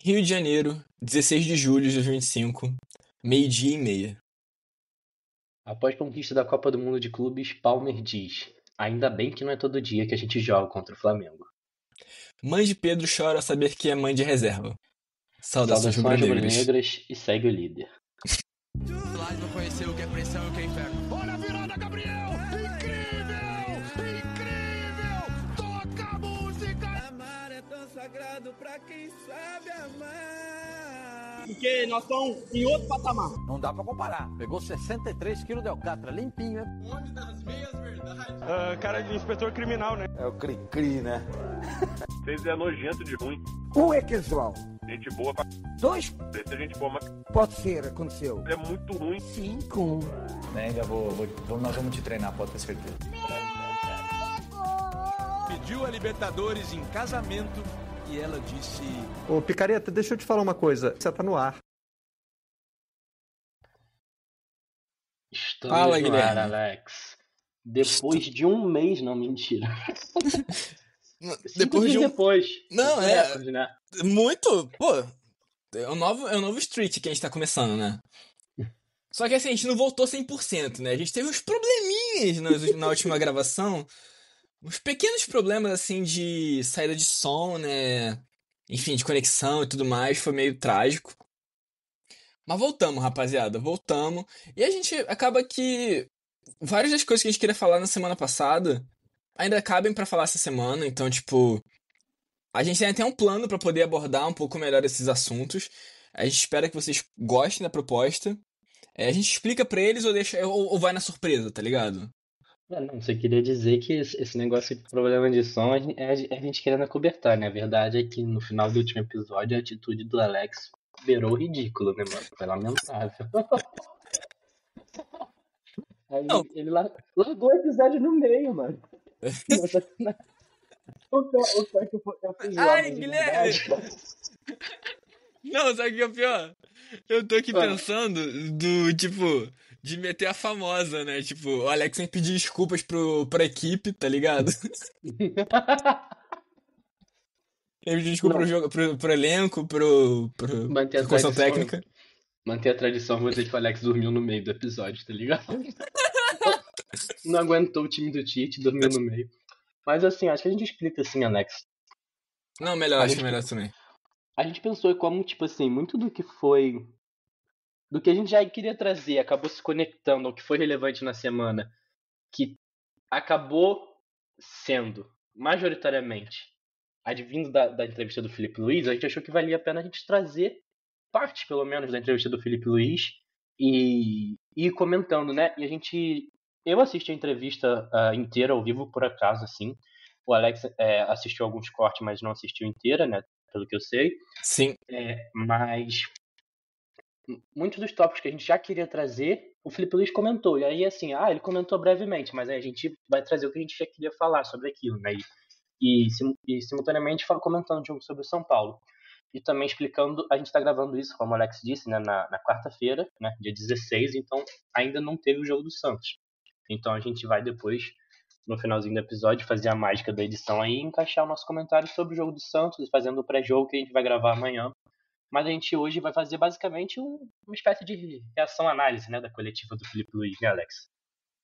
Rio de Janeiro, 16 de julho de 2025, meio-dia e meia. Após conquista da Copa do Mundo de Clubes, Palmer diz: ainda bem que não é todo dia que a gente joga contra o Flamengo. Mãe de Pedro chora ao saber que é mãe de reserva. Saudações Saudações rubro-negras. rubro-negras e segue o líder. Laje não conheceu o que é pressão e o que é inferno. Olha a virada, Gabriel! Incrível! Incrível! Toca a música! Amar é tão sagrado pra quem sabe amar. Porque nós estamos em outro patamar. Não dá pra comparar. Pegou 63 quilos de alcatra, limpinho, né? Onde das meias verdades. Cara de inspetor criminal, né? É o cri-cri, né? Vocês é nojento de ruim. Um é casual. Gente boa pra... Dois, Esse é gente boa, mas pode ser, aconteceu. é muito ruim. 5. Ainda nós vamos te treinar, pode ter certeza. Pediu a Libertadores em casamento e ela disse... Ô, Picareta, deixa eu te falar uma coisa. Você tá no ar. Estamos Fala, no Guilherme. ar, Alex. Depois de um mês, não, mentira. 5 Depois de dias um... depois. Não, Esse recorde, né? Muito... Pô, é o novo streak que a gente tá começando, né? Só que assim, a gente não voltou 100%, né? A gente teve uns probleminhas na última gravação. Uns pequenos problemas, assim, de saída de som, né? Enfim, de conexão e tudo mais. Foi meio trágico. Mas voltamos, rapaziada. Voltamos. E a gente acaba que... várias das coisas que a gente queria falar na semana passada ainda cabem pra falar essa semana. Então, tipo... a gente ainda tem um plano pra poder abordar um pouco melhor esses assuntos. A gente espera que vocês gostem da proposta. A gente explica pra eles ou vai na surpresa, tá ligado? Não, você queria dizer que esse negócio de problema de som é a gente querendo acobertar, né? A verdade é que no final do último episódio a atitude do Alex beirou o ridículo, né, mano? Foi lamentável. Aí Não. ele largou o episódio no meio, mano. O pior é que eu fui zoar, Ai, mas de Guilherme! verdade. Não, sabe o que é o pior? Eu tô aqui pensando de meter a famosa, né? Tipo, o Alex sempre pedir desculpas pra equipe, tá ligado? Ele pedir desculpa pro elenco, Manter pra a comissão tradição. técnica. Manter a tradição, vou dizer que o Alex dormiu no meio do episódio, tá ligado? Não aguentou o time do Tite, dormiu no meio. Mas assim, acho que a gente explica assim, Alex. Não, melhor, acho melhor também. A gente pensou como, tipo assim, muito do que foi... do que a gente já queria trazer, acabou se conectando ao que foi relevante na semana, que acabou sendo, majoritariamente, advindo da entrevista do Felipe Luiz. A gente achou que valia a pena a gente trazer parte, pelo menos, da entrevista do Felipe Luiz e ir comentando, né? E eu assisti a entrevista inteira, ao vivo, por acaso, assim. O Alex assistiu alguns cortes, mas não assistiu inteira, né? Pelo que eu sei. Sim. Mas muitos dos tópicos que a gente já queria trazer, o Felipe Luiz comentou. E aí, assim, ele comentou brevemente, mas aí a gente vai trazer o que a gente já queria falar sobre aquilo, né? E simultaneamente comentando um jogo sobre o São Paulo. E também explicando, a gente está gravando isso, como o Alex disse, né, na quarta-feira, né, dia 16, então ainda não teve o jogo do Santos. Então a gente vai depois, no finalzinho do episódio, fazer a mágica da edição aí e encaixar o nosso comentário sobre o jogo do Santos, fazendo o pré-jogo que a gente vai gravar amanhã. Mas a gente hoje vai fazer basicamente uma espécie de reação-análise, né, da coletiva do Felipe Luiz, né, Alex?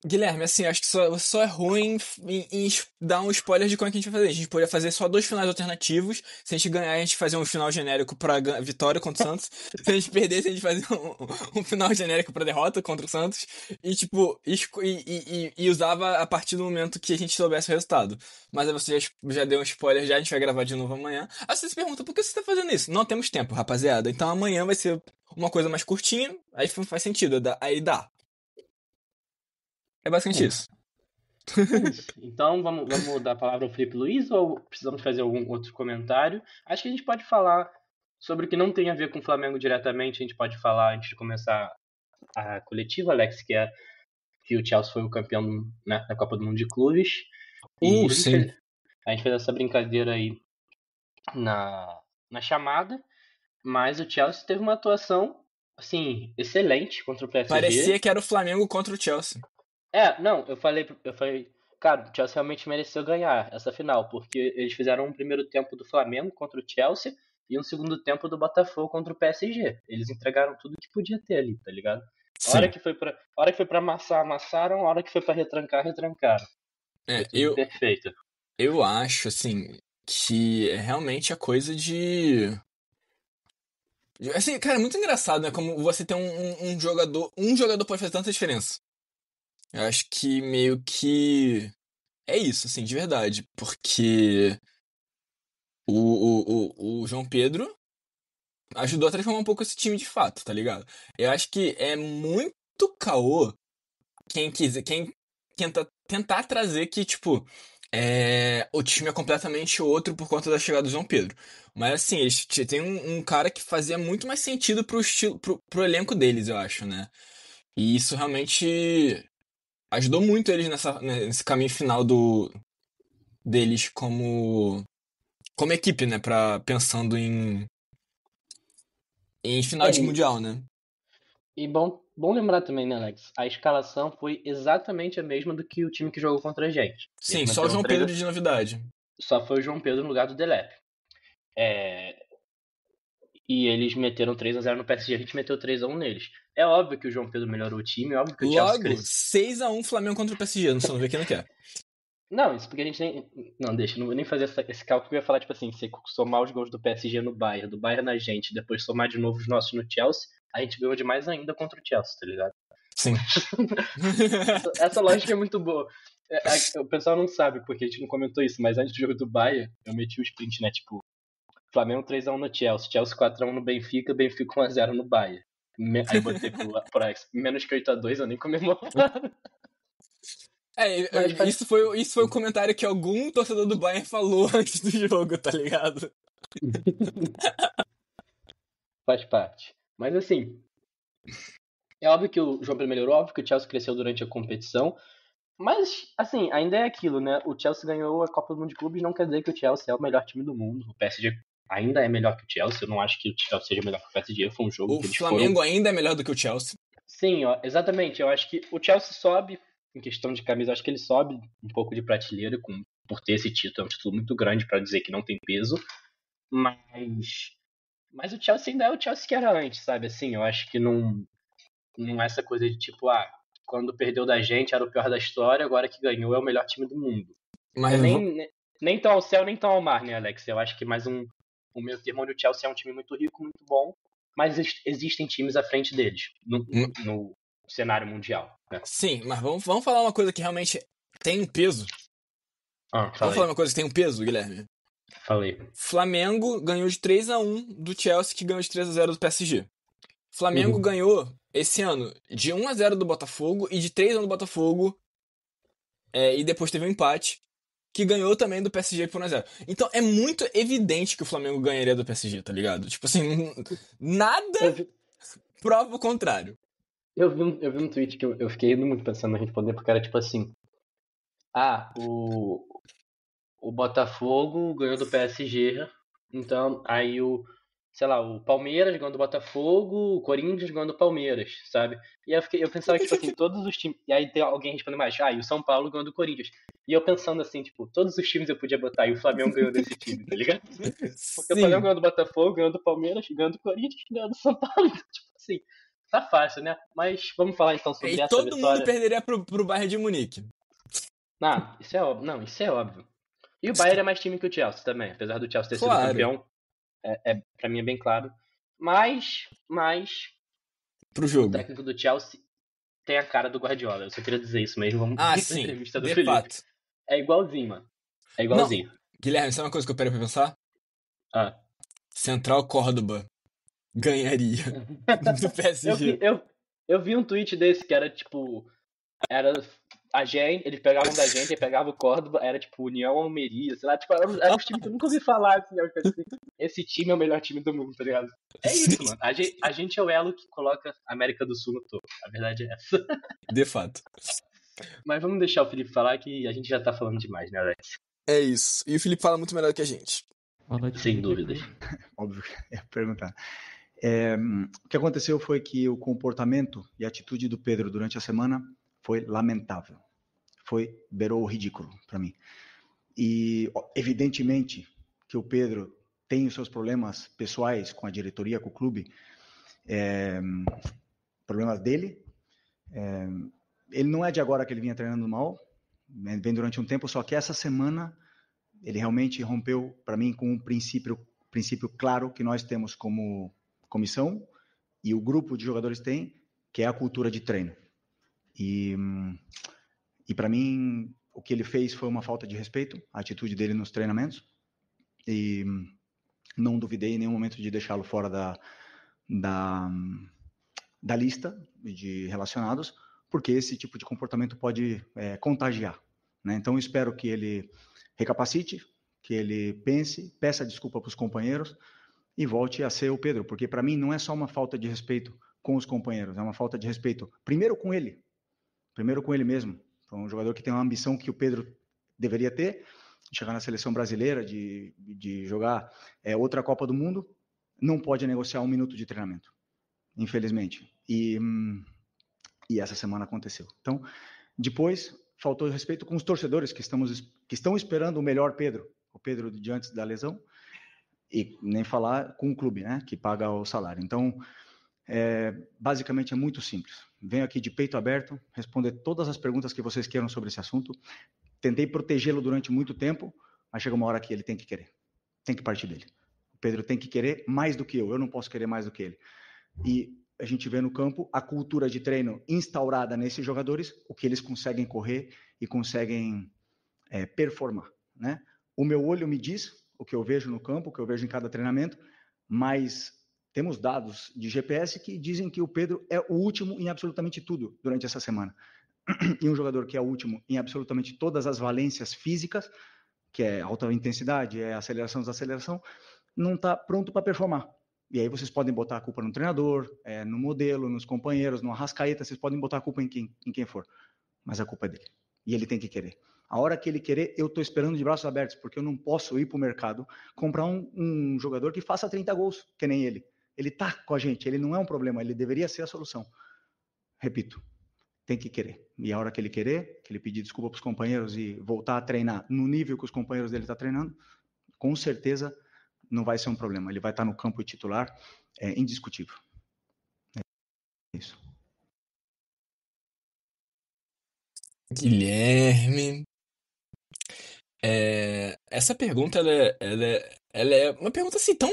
Guilherme, assim, acho que só é ruim em dar um spoiler de como é que a gente vai fazer. A gente poderia fazer só 2 finais alternativos. Se a gente ganhar, a gente fazer um final genérico pra vitória contra o Santos. Se a gente perder, a gente fazer um final genérico pra derrota contra o Santos. E, tipo, e usava a partir do momento que a gente soubesse o resultado. Mas aí você já deu um spoiler, a gente vai gravar de novo amanhã. Aí você se pergunta, por que você tá fazendo isso? Não temos tempo, rapaziada. Então amanhã vai ser uma coisa mais curtinha. Aí faz sentido, aí dá. É basicamente isso. Então, vamos dar a palavra ao Felipe Luiz ou precisamos fazer algum outro comentário? Acho que a gente pode falar sobre o que não tem a ver com o Flamengo diretamente. A gente pode falar, antes de começar a coletiva, Alex, que o Chelsea foi o campeão, né, da Copa do Mundo de Clubes. E Sim. a gente fez essa brincadeira aí na chamada, mas o Chelsea teve uma atuação, assim, excelente contra o PSG. Parecia que era o Flamengo contra o Chelsea. Não, eu falei, cara, o Chelsea realmente mereceu ganhar essa final, porque eles fizeram um primeiro tempo do Flamengo contra o Chelsea, e um segundo tempo do Botafogo contra o PSG. Eles entregaram tudo que podia ter ali, tá ligado? A hora que foi pra amassar, amassaram. A hora que foi pra retrancar, retrancaram. Foi tudo perfeito. Eu acho, assim, que é realmente a coisa de... Assim, cara, é muito engraçado, né? Como você tem um jogador... Um jogador pode fazer tanta diferença. Eu acho que meio que... É isso, assim, de verdade. Porque o João Pedro ajudou a transformar um pouco esse time de fato, tá ligado? Eu acho que é muito caô quem tentar trazer que, tipo, o time é completamente outro por conta da chegada do João Pedro. Mas assim, eles tem um cara que fazia muito mais sentido pro elenco deles, eu acho, né? E isso realmente ajudou muito eles nesse caminho final deles como equipe, né? Pensando em final de Mundial, né? E bom lembrar também, né, Alex? A escalação foi exatamente a mesma do que o time que jogou contra a gente. Sim, só o João Pedro de novidade. Só foi o João Pedro no lugar do Delep. E eles meteram 3-0 no PSG, a gente meteu 3-1 neles. É óbvio que o João Pedro melhorou o time, é óbvio que o Chelsea cresceu. 6-1 Flamengo contra o PSG, não vê quem não quer. Não, isso porque a gente nem... Não, deixa, não vou nem fazer esse cálculo. Eu ia falar, tipo assim, se somar os gols do PSG no Bayern, do Bayern na gente, depois somar de novo os nossos no Chelsea, a gente ganhou de mais ainda contra o Chelsea, tá ligado? Sim. Essa lógica é muito boa. O pessoal não sabe, porque a gente não comentou isso, mas antes do jogo do Bayern, eu meti o sprint, né? Tipo, Flamengo 3-1 no Chelsea, Chelsea 4-1 no Benfica 1-0 no Bayern. Aí eu botei pro menos que 8-2, eu nem comemoro. Isso foi o comentário que algum torcedor do Bayern falou antes do jogo, tá ligado? Faz parte. Mas assim, é óbvio que o João Pedro melhorou, óbvio que o Chelsea cresceu durante a competição, mas, assim, ainda é aquilo, né? O Chelsea ganhou a Copa do Mundo de Clubes, não quer dizer que o Chelsea é o melhor time do mundo. O PSG ainda é melhor que o Chelsea, eu não acho que o Chelsea seja melhor que o PSG, foi um jogo que eles Flamengo ainda é melhor do que o Chelsea. Sim, ó, exatamente, eu acho que o Chelsea sobe, em questão de camisa, eu acho que ele sobe um pouco de prateleira por ter esse título, é um título muito grande pra dizer que não tem peso, mas o Chelsea ainda é o Chelsea que era antes, sabe? Assim, eu acho que não é essa coisa de tipo, quando perdeu da gente era o pior da história, agora que ganhou é o melhor time do mundo. Mas nem tão ao céu, nem tão ao mar, né, Alex? Eu acho que mais um meio termo onde o Chelsea é um time muito rico, muito bom, mas existem times à frente deles no cenário mundial. Né? Sim, mas vamos falar uma coisa que realmente tem um peso. Vamos falar uma coisa que tem um peso, Guilherme? Falei. Flamengo ganhou de 3-1 do Chelsea, que ganhou de 3-0 do PSG. Flamengo ganhou esse ano de 1-0 do Botafogo e de 3-1 do Botafogo. E depois teve um empate, que ganhou também do PSG por 1-0. Então é muito evidente que o Flamengo ganharia do PSG, tá ligado? Tipo assim, nada prova o contrário. Eu vi um tweet que eu fiquei indo muito pensando em responder, porque era tipo assim: o Botafogo ganhou do PSG, então aí o Palmeiras ganhou do Botafogo, o Corinthians ganhou do Palmeiras, sabe? E aí eu pensava que, tipo assim, todos os times... E aí tem alguém respondendo mais, e o São Paulo ganhou do Corinthians. E eu pensando assim, tipo, todos os times eu podia botar, e o Flamengo ganhou desse time, tá ligado? Porque o Flamengo ganhou do Botafogo, ganhou do Palmeiras, ganhou do Corinthians, ganhou do São Paulo. Tipo assim, tá fácil, né? Mas vamos falar então sobre essa vitória. E todo mundo perderia pro Bayern de Munique. Isso é óbvio. Não, isso é óbvio. E o Bayern é mais time que o Chelsea também, apesar do Chelsea ter sido campeão. Pra mim é bem claro. Mas pro jogo. O técnico do Chelsea tem a cara do Guardiola. Eu só queria dizer isso mesmo. Vamos sim, entrevista do de Felipe. fato. É igualzinho, mano. É igualzinho. Não. Guilherme, sabe uma coisa que eu parei pra pensar? Central Córdoba ganharia do PSG. Eu vi um tweet desse que era tipo... Era a gente, eles pegavam da gente, aí pegava o Córdoba, era tipo União Almeria, sei lá, tipo, era um time que eu nunca ouvi falar, assim, esse time é o melhor time do mundo, tá ligado? É isso, mano. A gente é o elo que coloca a América do Sul no topo. A verdade é essa. De fato. Mas vamos deixar o Felipe falar que a gente já tá falando demais, né, Alex? É isso. E o Felipe fala muito melhor que a gente. Sem dúvidas. Óbvio que eu ia perguntar. O que aconteceu foi que o comportamento e a atitude do Pedro durante a semana foi lamentável. Beirou o ridículo para mim. E, evidentemente, que o Pedro tem os seus problemas pessoais com a diretoria, com o clube, problemas dele. Ele não é de agora que ele vinha treinando mal, vem durante um tempo, só que essa semana ele realmente rompeu, para mim, com um princípio claro que nós temos como comissão e o grupo de jogadores tem, que é a cultura de treino. E para mim, o que ele fez foi uma falta de respeito, a atitude dele nos treinamentos, e não duvidei em nenhum momento de deixá-lo fora da lista de relacionados, porque esse tipo de comportamento pode contagiar, né? Então, eu espero que ele recapacite, que ele pense, peça desculpa para os companheiros e volte a ser o Pedro, porque para mim não é só uma falta de respeito com os companheiros, é uma falta de respeito primeiro com ele mesmo. Então, um jogador que tem uma ambição que o Pedro deveria ter, de chegar na seleção brasileira, de jogar outra Copa do Mundo, não pode negociar 1 minuto de treinamento, infelizmente. E essa semana aconteceu. Então, depois, faltou respeito com os torcedores que estão esperando o melhor Pedro, o Pedro de antes da lesão, e nem falar com o clube, né, que paga o salário. Então, basicamente é muito simples. Venho aqui de peito aberto, responder todas as perguntas que vocês queiram sobre esse assunto. Tentei protegê-lo durante muito tempo, mas chega uma hora que ele tem que querer. Tem que partir dele. O Pedro tem que querer mais do que eu não posso querer mais do que ele. E a gente vê no campo a cultura de treino instaurada nesses jogadores, o que eles conseguem correr e conseguem performar, né? O meu olho me diz o que eu vejo no campo, o que eu vejo em cada treinamento, mas temos dados de GPS que dizem que o Pedro é o último em absolutamente tudo durante essa semana. E um jogador que é o último em absolutamente todas as valências físicas, que é alta intensidade, é aceleração, desaceleração, não está pronto para performar. E aí vocês podem botar a culpa no treinador, no modelo, nos companheiros, no Arrascaeta, vocês podem botar a culpa em quem for. Mas a culpa é dele. E ele tem que querer. A hora que ele querer, eu estou esperando de braços abertos, porque eu não posso ir para o mercado comprar um jogador que faça 30 gols, que nem ele. Ele está com a gente, ele não é um problema, ele deveria ser a solução. Repito, tem que querer. E a hora que ele querer, que ele pedir desculpa para os companheiros e voltar a treinar no nível que os companheiros dele estão treinando, com certeza não vai ser um problema. Ele vai estar no campo titular, indiscutível. É isso. Guilherme. Essa pergunta, ela é uma pergunta assim tão...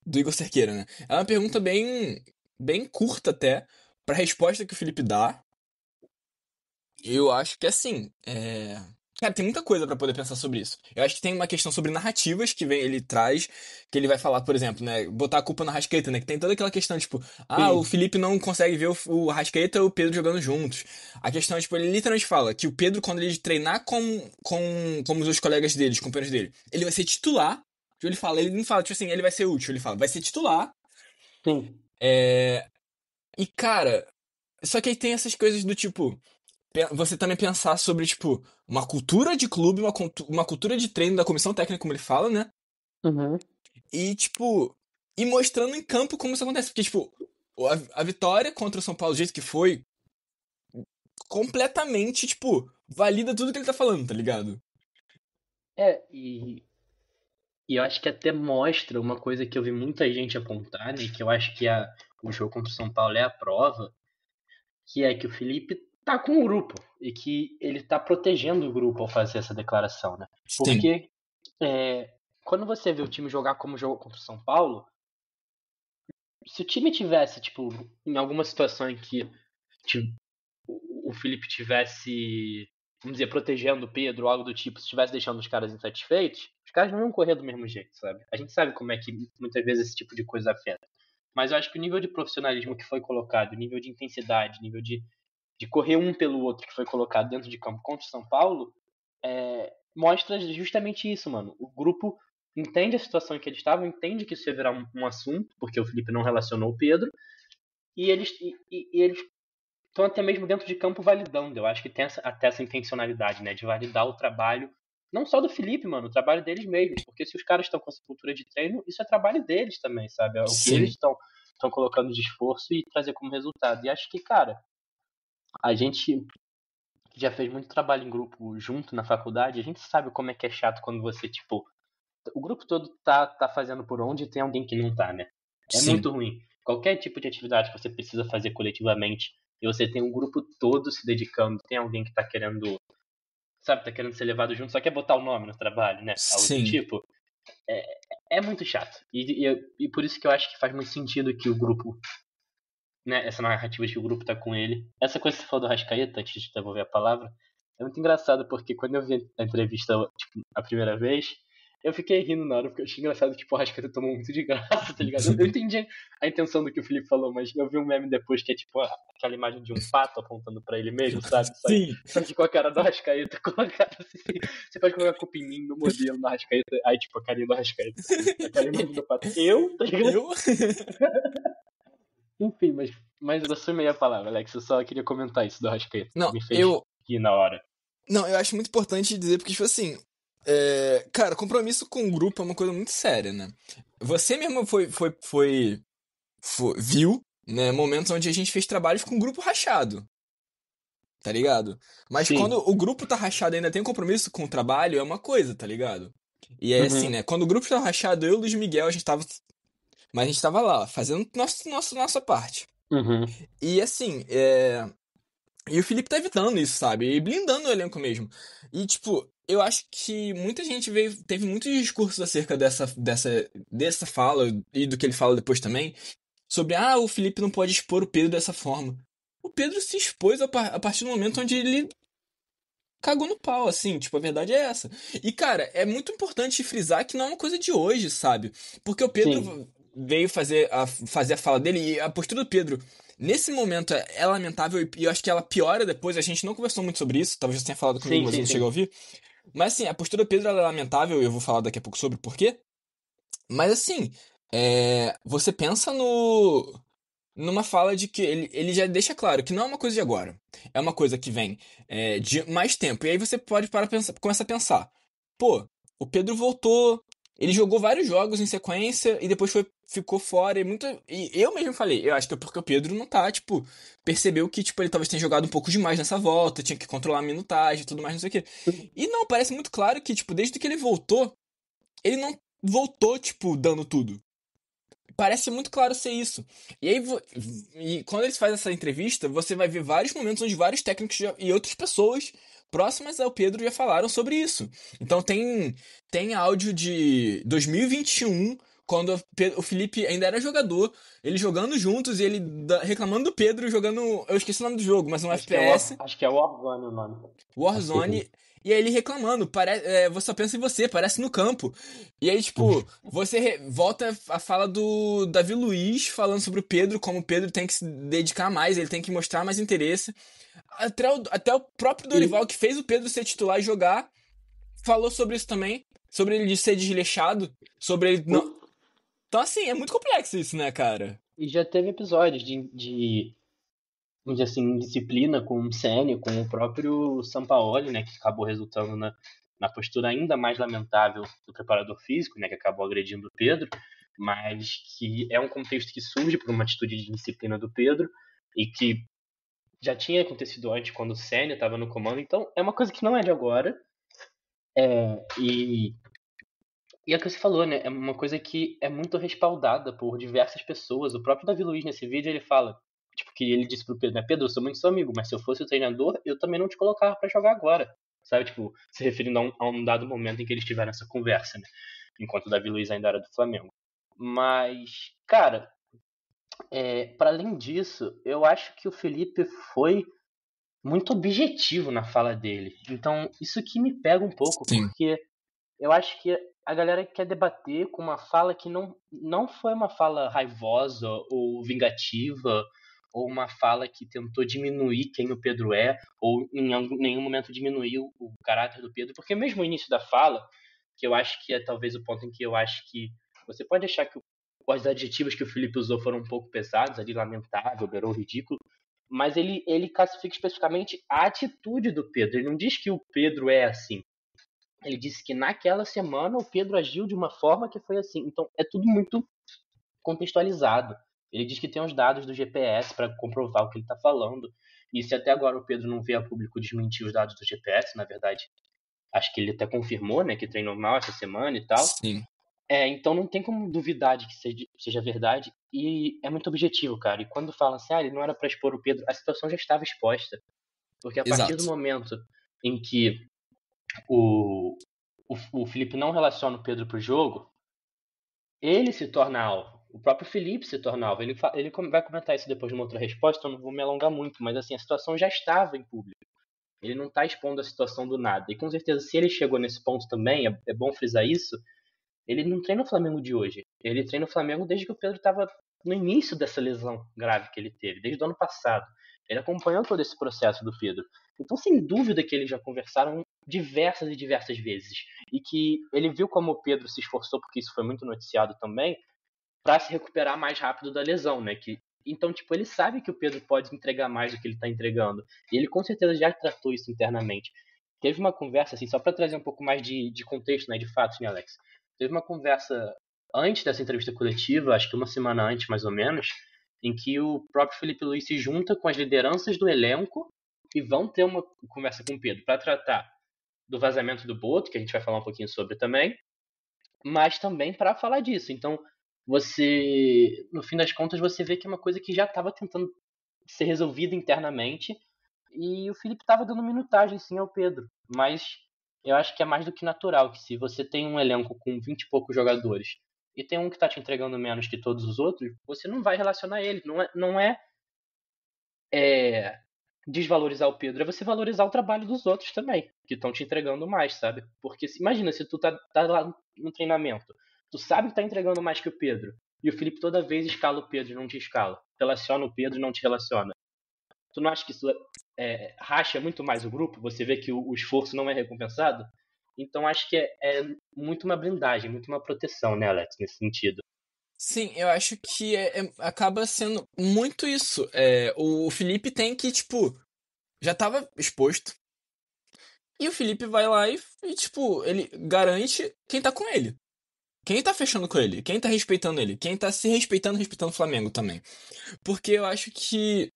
do Igor Cerqueira, né? É uma pergunta bem curta até, pra resposta que o Felipe dá. Eu acho que assim, cara, tem muita coisa pra poder pensar sobre isso. Eu acho que tem uma questão sobre narrativas que ele traz, que ele vai falar, por exemplo, né, botar a culpa na Arrascaeta, né, que tem toda aquela questão, tipo, o Felipe não consegue ver o Arrascaeta e o Pedro jogando juntos. A questão, tipo, ele literalmente fala que o Pedro, quando ele treinar com os colegas dele, os companheiros dele, ele vai ser titular. Ele não fala, tipo assim, ele vai ser útil, ele fala, vai ser titular. Sim. E, cara, só que aí tem essas coisas do tipo, você também pensar sobre, tipo, uma cultura de clube, uma cultura de treino da comissão técnica, como ele fala, né? Uhum. E, tipo, e mostrando em campo como isso acontece. Porque, tipo, a vitória contra o São Paulo, do jeito que foi, completamente, tipo, valida tudo que ele tá falando, tá ligado? E eu acho que até mostra uma coisa que eu vi muita gente apontar, né? Que eu acho que o jogo contra o São Paulo é a prova, que é que o Felipe tá com o grupo e que ele tá protegendo o grupo ao fazer essa declaração, né? Porque quando você vê o time jogar como jogou contra o São Paulo, se o time tivesse, tipo, em alguma situação em que o Felipe tivesse, vamos dizer, protegendo o Pedro ou algo do tipo, se estivesse deixando os caras insatisfeitos, os caras não iam correr do mesmo jeito, sabe? A gente sabe como é que muitas vezes esse tipo de coisa afeta. Mas eu acho que o nível de profissionalismo que foi colocado, o nível de intensidade, o nível de correr um pelo outro que foi colocado dentro de campo contra o São Paulo, mostra justamente isso, mano. O grupo entende a situação em que eles estavam, entende que isso ia virar um assunto, porque o Felipe não relacionou o Pedro, e eles estão até mesmo dentro de campo validando. Eu acho que tem até essa intencionalidade, né, de validar o trabalho, não só do Felipe, mano, o trabalho deles mesmos, porque se os caras estão com essa cultura de treino, isso é trabalho deles também, sabe? É o que eles estão colocando de esforço e trazer como resultado. E acho que, cara, a gente já fez muito trabalho em grupo junto na faculdade, a gente sabe como é que é chato quando você, tipo, o grupo todo tá fazendo por onde e tem alguém que não tá, né? É Sim. muito ruim. Qualquer tipo de atividade que você precisa fazer coletivamente e você tem um grupo todo se dedicando, tem alguém que tá querendo, sabe, tá querendo ser levado junto, só quer botar o nome no trabalho, né? Algo do Sim. tipo. É muito chato. E por isso que eu acho que faz muito sentido que o grupo, né, essa narrativa de que o grupo tá com ele. Essa coisa que você falou do Arrascaeta, antes de devolver a palavra, é muito engraçado, porque quando eu vi a entrevista, tipo, a primeira vez, eu fiquei rindo na hora, porque eu achei engraçado que, pô, o Arrascaeta tomou muito de graça, tá ligado? Eu entendi a intenção do que o Felipe falou, mas eu vi um meme depois que é, tipo, aquela imagem de um pato apontando pra ele mesmo, sabe? Sim. Só que com a cara do Arrascaeta, colocado assim. Você pode colocar culpa em mim no modelo do Arrascaeta, aí, tipo, a carinha do Arrascaeta. Assim, aquela imagem do pato. Eu, tá ligado? Eu? Enfim, mas eu assumei a palavra, Alex. Eu só queria comentar isso do Arrascaeta. Não, Me fez rir na hora. Não, eu acho muito importante dizer, porque, tipo assim, cara, compromisso com o grupo é uma coisa muito séria, né? Você mesmo viu, né, momentos onde a gente fez trabalhos com o grupo rachado, tá ligado? Mas Sim. quando o grupo tá rachado e ainda tem compromisso com o trabalho, é uma coisa, tá ligado? E é assim, né? Quando o grupo tá rachado, eu e o Luiz Miguel, mas a gente tava lá, fazendo nossa parte. E assim, e o Felipe tá evitando isso, sabe? E blindando o elenco mesmo. E, tipo, eu acho que muita gente teve muitos discursos acerca dessa fala e do que ele fala depois também, sobre, o Felipe não pode expor o Pedro dessa forma. O Pedro se expôs a partir do momento onde ele cagou no pau, assim, tipo, a verdade é essa. E, cara, é muito importante frisar que não é uma coisa de hoje, sabe? Porque o Pedro veio fazer a fala dele e a postura do Pedro, nesse momento, é lamentável e eu acho que ela piora depois. A gente não conversou muito sobre isso, talvez você tenha falado comigo, mas eu não cheguei a ouvir. Mas, assim, a postura do Pedro ela é lamentável e eu vou falar daqui a pouco sobre por quê. Mas, assim, você pensa numa fala de que ele já deixa claro que não é uma coisa de agora. É uma coisa que vem de mais tempo. E aí você pode começar a pensar. Pô, o Pedro voltou, ele jogou vários jogos em sequência e depois ficou fora. E eu mesmo falei, eu acho que é porque o Pedro não tá, tipo, percebeu que tipo, ele talvez tenha jogado um pouco demais nessa volta, tinha que controlar a minutagem e tudo mais, não sei o quê. E não, parece muito claro que, tipo, desde que ele voltou, ele não voltou, tipo, dando tudo. Parece muito claro ser isso. E aí, e quando eles fazem essa entrevista, você vai ver vários momentos onde vários técnicos e outras pessoas próximas ao Pedro já falaram sobre isso. Então tem áudio de 2021, quando o Felipe ainda era jogador, eles jogando juntos e ele reclamando do Pedro jogando. Eu esqueci o nome do jogo, mas um FPS. Acho que é Warzone o nome. Warzone. E aí ele reclamando, você só pensa em você, parece no campo. E aí, tipo, você volta a fala do Davi Luiz falando sobre o Pedro, como o Pedro tem que se dedicar mais, ele tem que mostrar mais interesse. Até o próprio Dorival, que fez o Pedro ser titular e jogar, falou sobre isso também. Sobre ele ser desleixado, sobre ele não... Então, assim, é muito complexo isso, né, cara? E já teve episódios de assim, disciplina com o Ceni, com o próprio Sampaoli, né, que acabou resultando na postura ainda mais lamentável do preparador físico, né, que acabou agredindo o Pedro, mas que é um contexto que surge por uma atitude de disciplina do Pedro e que já tinha acontecido antes quando o Ceni estava no comando, então é uma coisa que não é de agora. E é o que você falou, né, é uma coisa que é muito respaldada por diversas pessoas. O próprio Davi Luiz, nesse vídeo, ele fala tipo, que ele disse pro Pedro, né, Pedro, eu sou muito seu amigo, mas se eu fosse o treinador, eu também não te colocava pra jogar agora, sabe, tipo, se referindo a um dado momento em que eles tiveram essa conversa, né, enquanto o Davi Luiz ainda era do Flamengo. Mas, cara, para além disso, eu acho que o Felipe foi muito objetivo na fala dele, então isso que me pega um pouco, porque eu acho que a galera quer debater com uma fala que não foi uma fala raivosa ou vingativa, ou uma fala que tentou diminuir quem o Pedro é, ou em nenhum momento diminuiu o caráter do Pedro, porque mesmo o início da fala, que eu acho que é talvez o ponto em que eu acho que você pode achar que os adjetivos que o Felipe usou foram um pouco pesados, ali, lamentável, beirou ridículo, mas ele classifica especificamente a atitude do Pedro, ele não diz que o Pedro é assim. Ele disse que naquela semana o Pedro agiu de uma forma que foi assim. Então é tudo muito contextualizado. Ele diz que tem os dados do GPS para comprovar o que ele está falando. E se até agora o Pedro não veio a público desmentir os dados do GPS, na verdade, Acho que ele até confirmou, né, que treinou mal essa semana e tal. Sim. Então não tem como duvidar de que seja verdade. E é muito objetivo, cara. E quando falam assim, ele não era pra expor o Pedro, a situação já estava exposta. Porque a partir do Exato. momento em que o Felipe não relaciona o Pedro pro jogo, ele se torna alvo. O próprio Felipe se torna alvo. Ele vai comentar isso depois numa outra resposta, então não vou me alongar muito, mas assim, a situação já estava em público. Ele não está expondo a situação do nada. E com certeza, se ele chegou nesse ponto também, é bom frisar isso, ele não treina o Flamengo de hoje. Ele treina o Flamengo desde que o Pedro estava no início dessa lesão grave que ele teve, desde o ano passado. Ele acompanhou todo esse processo do Pedro. Então, sem dúvida que eles já conversaram diversas e diversas vezes. E que ele viu como o Pedro se esforçou, porque isso foi muito noticiado também, para se recuperar mais rápido da lesão, né? Então, tipo, ele sabe que o Pedro pode entregar mais do que ele está entregando. E ele com certeza já tratou isso internamente. Teve uma conversa, assim, só para trazer um pouco mais de contexto, né, de fatos, né, Alex? Teve uma conversa antes dessa entrevista coletiva, acho que uma semana antes, mais ou menos, em que o próprio Felipe Luiz se junta com as lideranças do elenco e vão ter uma conversa com o Pedro para tratar do vazamento do Boto, que a gente vai falar um pouquinho sobre também, mas também para falar disso. Então, você, no fim das contas, você vê que é uma coisa que já estava tentando ser resolvida internamente e o Felipe estava dando minutagem sim ao Pedro, mas eu acho que é mais do que natural que se você tem um elenco com 20 e poucos jogadores e tem um que está te entregando menos que todos os outros, você não vai relacionar ele. Não é desvalorizar o Pedro, é você valorizar o trabalho dos outros também, que estão te entregando mais, sabe? Porque imagina, se tu tá lá no treinamento, tu sabe que tá entregando mais que o Pedro, e o Felipe toda vez escala o Pedro e não te escala, relaciona o Pedro e não te relaciona. Tu não acha que isso racha muito mais o grupo? Você vê que o esforço não é recompensado? Então acho que é muito uma blindagem, muito uma proteção, né, Alex, nesse sentido. Sim, eu acho que acaba sendo muito isso. O Felipe tem que, tipo, já tava exposto. E o Felipe vai lá e, tipo, ele garante quem tá com ele. Quem tá fechando com ele, quem tá respeitando ele, quem tá se respeitando o Flamengo também. Porque eu acho que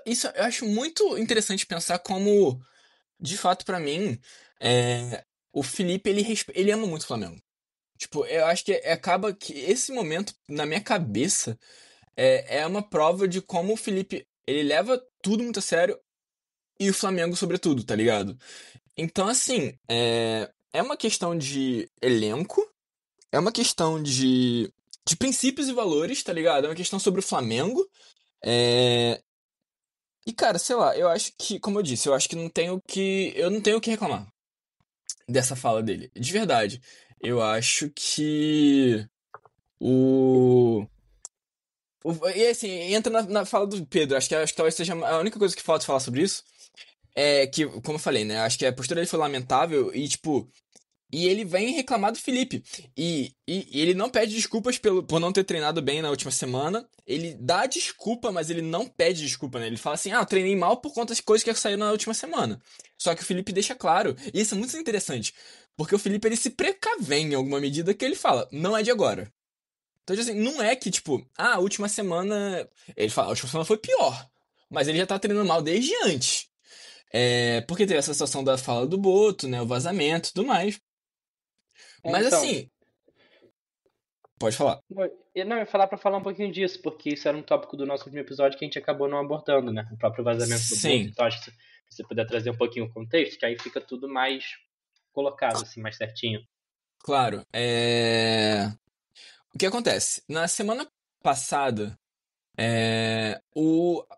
isso eu acho muito interessante pensar como, de fato, pra mim, o Felipe, ele ama muito o Flamengo. Tipo, eu acho que acaba que esse momento, na minha cabeça, é uma prova de como o Felipe, ele leva tudo muito a sério e o Flamengo sobretudo, tá ligado? Então, assim, é uma questão de elenco, é uma questão de princípios e valores, tá ligado? É uma questão sobre o Flamengo. E, cara, sei lá, eu acho que, como eu disse, eu acho que eu não tenho o que reclamar dessa fala dele. De verdade. Eu acho que e assim, entra na fala do Pedro. Acho que talvez seja a única coisa que falta falar sobre isso. É que, como eu falei, né? Acho que a postura dele foi lamentável e, tipo. E ele vem reclamar do Felipe. E ele não pede desculpas por não ter treinado bem na última semana. Ele dá desculpa, mas ele não pede desculpa, né? Ele fala assim, eu treinei mal por conta das coisas que saíram na última semana. Só que o Felipe deixa claro. E isso é muito interessante. Porque o Felipe, ele se precavém em alguma medida que ele fala, não é de agora. Então, assim, não é que, tipo, a última semana... Ele fala, a última semana foi pior. Mas ele já tá treinando mal desde antes. Porque teve essa situação da fala do Boto, né? O vazamento e tudo mais. Mas então, assim. Pode falar. Eu ia falar pra falar um pouquinho disso, porque isso era um tópico do nosso último episódio que a gente acabou não abordando, né? O próprio vazamento do Boto. Então acho que se você puder trazer um pouquinho o contexto, que aí fica tudo mais colocado, assim, mais certinho. Claro. O que acontece? Na semana passada,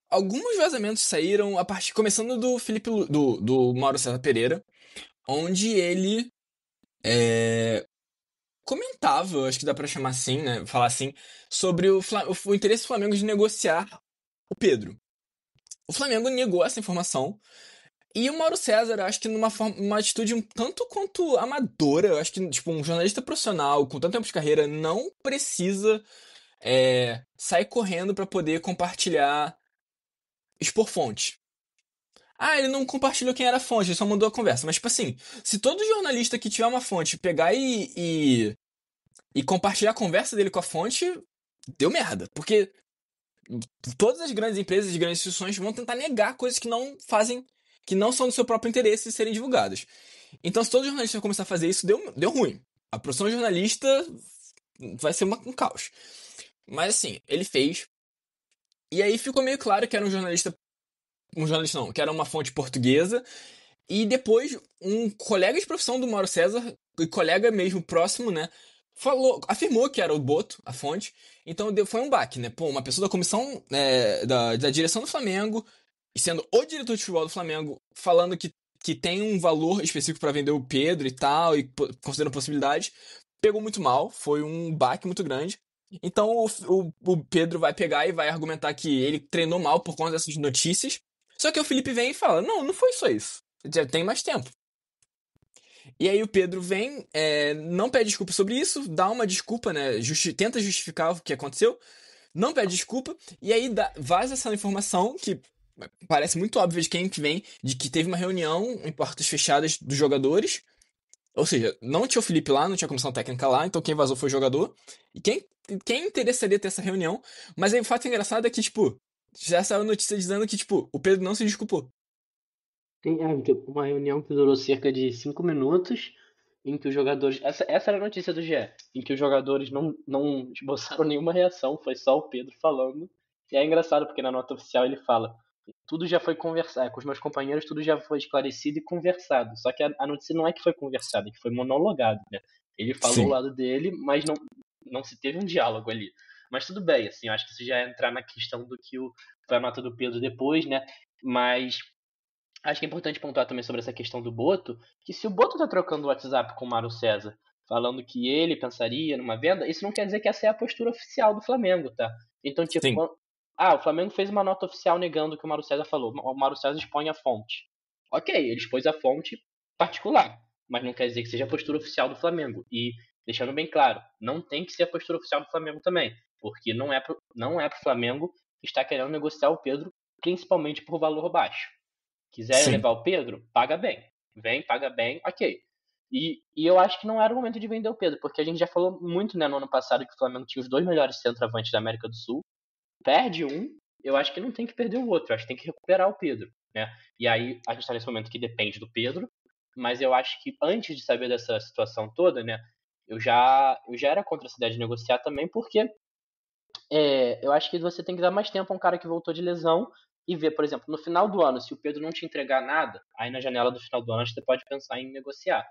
alguns vazamentos saíram começando do Felipe do Mauro César Pereira, onde ele comentava, acho que dá pra chamar assim, né? Falar assim, sobre o interesse do Flamengo de negociar o Pedro. O Flamengo negou essa informação. E o Mauro César, acho que uma atitude um tanto quanto amadora, eu acho que tipo, um jornalista profissional com tanto tempo de carreira não precisa sair correndo pra poder compartilhar, expor fonte. Ele não compartilhou quem era a fonte, ele só mandou a conversa. Mas, tipo assim, se todo jornalista que tiver uma fonte pegar e compartilhar a conversa dele com a fonte, deu merda. Porque todas as grandes empresas e grandes instituições vão tentar negar coisas que não fazem, que não são do seu próprio interesse serem divulgadas. Então, se todo jornalista começar a fazer isso, deu ruim. A profissão jornalista vai ser um caos. Mas assim, ele fez. E aí ficou meio claro que era um jornalista não, que era uma fonte portuguesa. E depois, um colega de profissão do Mauro César, e colega mesmo próximo, né, afirmou que era o Boto, a fonte. Então foi um baque, né? Pô, uma pessoa da comissão, da direção do Flamengo, e sendo o diretor de futebol do Flamengo, falando que tem um valor específico para vender o Pedro e tal, e considerando possibilidades, pegou muito mal, foi um baque muito grande. Então o Pedro vai pegar e vai argumentar que ele treinou mal por conta dessas notícias. Só que o Felipe vem e fala, não foi só isso. Já tem mais tempo. E aí o Pedro vem, não pede desculpa sobre isso, dá uma desculpa, né? Tenta justificar o que aconteceu, não pede desculpa, e aí vaza essa informação que parece muito óbvia de quem vem, de que teve uma reunião em portas fechadas dos jogadores. Ou seja, não tinha o Felipe lá, não tinha a comissão técnica lá, então quem vazou foi o jogador. E quem interessaria ter essa reunião? Mas aí o fato engraçado é que, tipo, já saiu a notícia dizendo que, tipo, o Pedro não se desculpou. Tem uma reunião que durou cerca de 5 minutos, em que os jogadores. Essa era a notícia do GE, em que os jogadores não esboçaram nenhuma reação, foi só o Pedro falando. E é engraçado, porque na nota oficial ele fala: tudo já foi conversado, com os meus companheiros tudo já foi esclarecido e conversado. Só que a notícia não é que foi conversado, é que foi monologado, né? Ele falou Sim. o lado dele, mas não se teve um diálogo ali. Mas tudo bem, assim, eu acho que isso já é entrar na questão do que foi a nota do Pedro depois, né? Mas acho que é importante pontuar também sobre essa questão do Boto, que se o Boto tá trocando o WhatsApp com o Mário César, falando que ele pensaria numa venda, isso não quer dizer que essa é a postura oficial do Flamengo, tá? Então, tipo, Sim. o Flamengo fez uma nota oficial negando o que o Mário César falou. O Mário César expõe a fonte. Ok, ele expôs a fonte particular, mas não quer dizer que seja a postura oficial do Flamengo. E, deixando bem claro, não tem que ser a postura oficial do Flamengo também, porque não é pro Flamengo estar querendo negociar o Pedro, principalmente por valor baixo. Quiser Sim. levar o Pedro, paga bem. Vem, paga bem, ok. E eu acho que não era o momento de vender o Pedro, porque a gente já falou muito, né, no ano passado que o Flamengo tinha os 2 melhores centroavantes da América do Sul. Perde um, eu acho que não tem que perder o outro, eu acho que tem que recuperar o Pedro, né? E aí a gente tá nesse momento que depende do Pedro, mas eu acho que antes de saber dessa situação toda, né, eu já era contra essa ideia de negociar também, porque eu acho que você tem que dar mais tempo a um cara que voltou de lesão e ver, por exemplo, no final do ano, se o Pedro não te entregar nada, aí na janela do final do ano você pode pensar em negociar.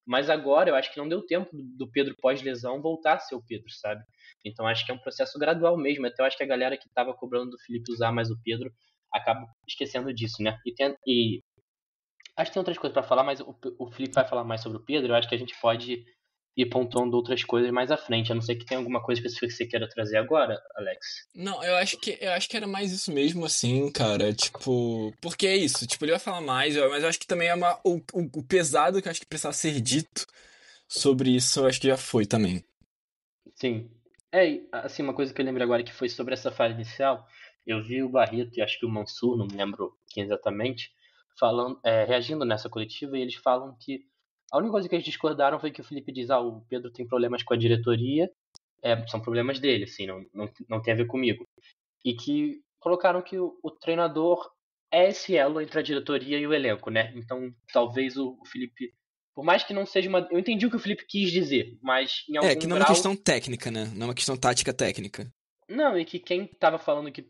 Mas agora eu acho que não deu tempo do Pedro pós-lesão voltar a ser o Pedro, sabe? Então acho que é um processo gradual mesmo. Até eu acho que a galera que estava cobrando do Felipe usar mais o Pedro acaba esquecendo disso, né? E acho que tem outras coisas para falar, mas o Felipe vai falar mais sobre o Pedro. Eu acho que a gente pode ir pontuando outras coisas mais à frente. A não ser que tenha alguma coisa específica que você queira trazer agora, Alex. Não, eu acho que era mais isso mesmo, assim, cara. Tipo, porque é isso. Tipo, ele vai falar mais, mas eu acho que também é o pesado que eu acho que precisava ser dito sobre isso, eu acho que já foi também. Sim. Assim, uma coisa que eu lembro agora que foi sobre essa fase inicial, eu vi o Barreto e acho que o Mansur, não me lembro quem exatamente, falando, reagindo nessa coletiva, e eles falam que a única coisa que eles discordaram foi que o Felipe diz, o Pedro tem problemas com a diretoria, são problemas dele, assim, não tem a ver comigo. E que colocaram que o treinador é esse elo entre a diretoria e o elenco, né? Então, talvez o Felipe, por mais que não seja uma... Eu entendi o que o Felipe quis dizer, mas em algum que não é uma questão técnica, né? Não é uma questão tática técnica. Não, e que quem tava falando que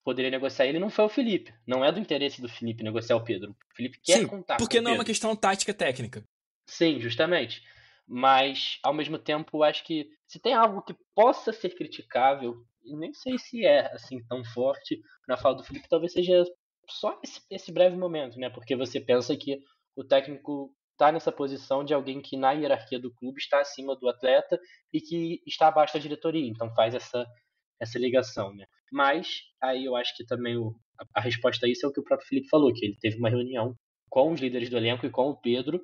poderia negociar ele não foi o Felipe. Não é do interesse do Felipe negociar o Pedro. O Felipe quer contar com o Pedro. Porque não é uma questão tática técnica. Sim, justamente. Mas, ao mesmo tempo, acho que se tem algo que possa ser criticável, e nem sei se é assim tão forte na fala do Felipe, talvez seja só esse breve momento, né? Porque você pensa que o técnico está nessa posição de alguém que na hierarquia do clube está acima do atleta e que está abaixo da diretoria, então faz essa ligação, né? Mas aí eu acho que também a resposta a isso é o que o próprio Felipe falou, que ele teve uma reunião com os líderes do elenco e com o Pedro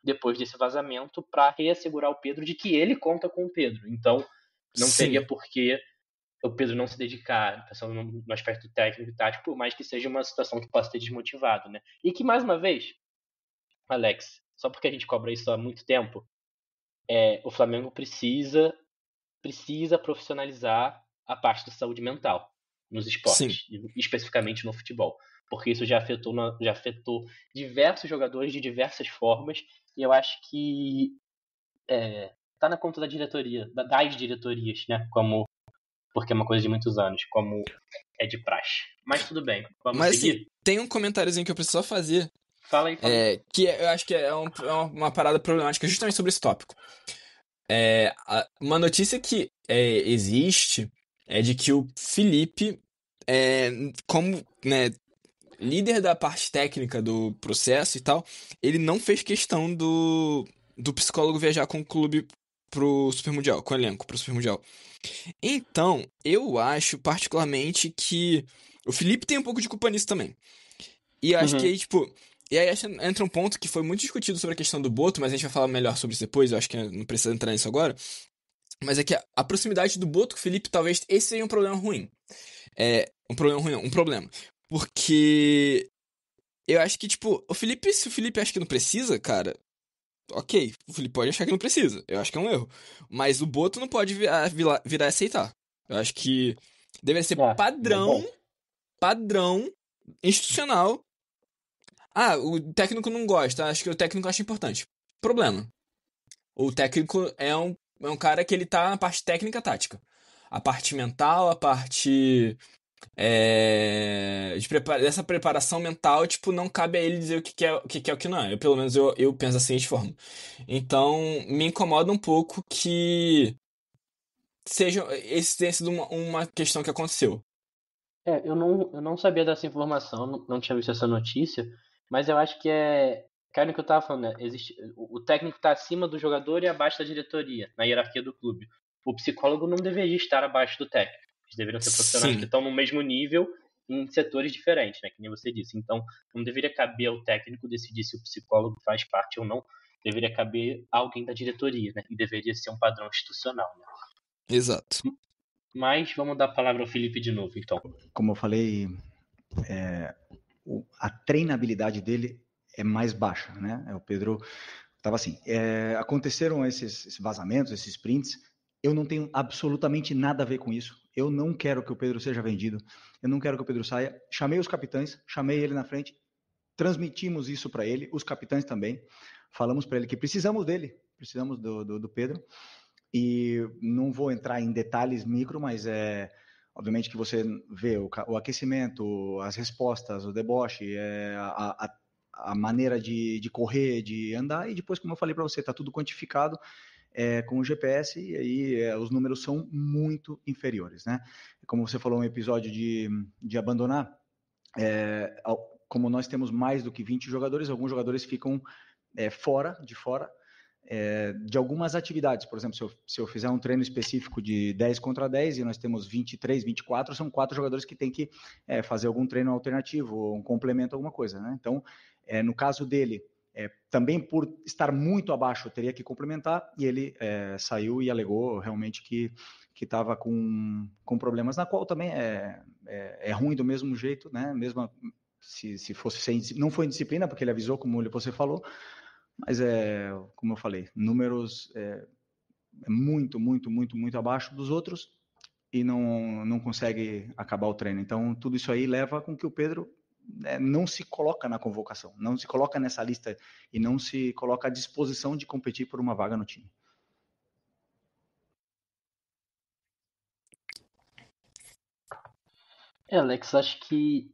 depois desse vazamento para reassegurar o Pedro de que ele conta com o Pedro. Então não teria por que o Pedro não se dedicar, pensando no aspecto técnico e tático, por mais que seja uma situação que possa ter desmotivado, né? E que, mais uma vez, Alex, só porque a gente cobra isso há muito tempo, o Flamengo precisa profissionalizar a parte da saúde mental nos esportes, especificamente no futebol. porque isso já afetou diversos jogadores de diversas formas, e eu acho que tá na conta da diretoria, das diretorias, né? Porque é uma coisa de muitos anos, como é de praxe. Mas tudo bem, vamos Mas seguir? assim, tem um comentáriozinho que eu preciso só fazer, Fala aí. eu acho que é uma parada problemática justamente sobre esse tópico. Uma notícia que existe é de que o Felipe, como, né, líder da parte técnica do processo e tal, ele não fez questão do psicólogo viajar com o clube pro Super Mundial, com o elenco pro Super Mundial. Então, eu acho particularmente que o Felipe tem um pouco de culpa nisso também. E eu acho que aí, tipo. E aí entra um ponto que foi muito discutido sobre a questão do Boto, mas a gente vai falar melhor sobre isso depois, eu acho que não precisa entrar nisso agora. Mas é que a proximidade do Boto com o Felipe, talvez esse seja um problema ruim. Um problema ruim, não, um problema. Porque eu acho que, tipo, se o Felipe acha que não precisa, cara, ok, o Felipe pode achar que não precisa. Eu acho que é um erro. Mas o Boto não pode virar e aceitar. Eu acho que deveria ser padrão institucional. Ah, o técnico não gosta. Acho que o técnico acha importante. Problema. O técnico é um cara que ele tá na parte técnica tática. A parte mental, a parte dessa preparação mental, tipo, não cabe a ele dizer o que é o que não é. Pelo menos eu penso assim de forma. Então, me incomoda um pouco que esse tenha sido uma questão que aconteceu. Eu não sabia dessa informação, não tinha visto essa notícia, mas eu acho que cara, o que eu tava falando, né? O técnico tá acima do jogador e abaixo da diretoria, na hierarquia do clube. O psicólogo não deveria estar abaixo do técnico. Eles deveriam ser profissionais que estão no mesmo nível em setores diferentes, né? Que nem você disse. Então, não deveria caber ao técnico decidir se o psicólogo faz parte ou não. Deveria caber a alguém da diretoria, né? E deveria ser um padrão institucional, né? Exato. Mas vamos dar a palavra ao Felipe de novo, então. Como eu falei, a treinabilidade dele é mais baixa, né? O Pedro estava assim. Aconteceram esses vazamentos, esses prints. Eu não tenho absolutamente nada a ver com isso. Eu não quero que o Pedro seja vendido. Eu não quero que o Pedro saia. Chamei os capitães, chamei ele na frente, transmitimos isso para ele, os capitães também. Falamos para ele que precisamos dele, precisamos do Pedro. E não vou entrar em detalhes micro, mas obviamente que você vê o aquecimento, as respostas, o deboche, a maneira de correr, de andar, e depois, como eu falei para você, está tudo quantificado com o GPS, e aí os números são muito inferiores, né? Como você falou, um episódio de abandonar, como nós temos mais do que 20 jogadores, alguns jogadores ficam fora de algumas atividades. Por exemplo, se eu fizer um treino específico de 10 contra 10 e nós temos 23, 24, são 4 jogadores que têm que fazer algum treino alternativo, um complemento, alguma coisa, né? Então, no caso dele, também por estar muito abaixo, teria que complementar, e ele saiu e alegou realmente que estava com problemas, na qual também é ruim do mesmo jeito, né? Mesmo se fosse não foi indisciplina, porque ele avisou, como você falou, mas como eu falei, números muito, muito, muito, muito abaixo dos outros e não consegue acabar o treino. Então, tudo isso aí leva com que o Pedro não se coloca na convocação, não se coloca nessa lista e não se coloca à disposição de competir por uma vaga no time. Alex, acho que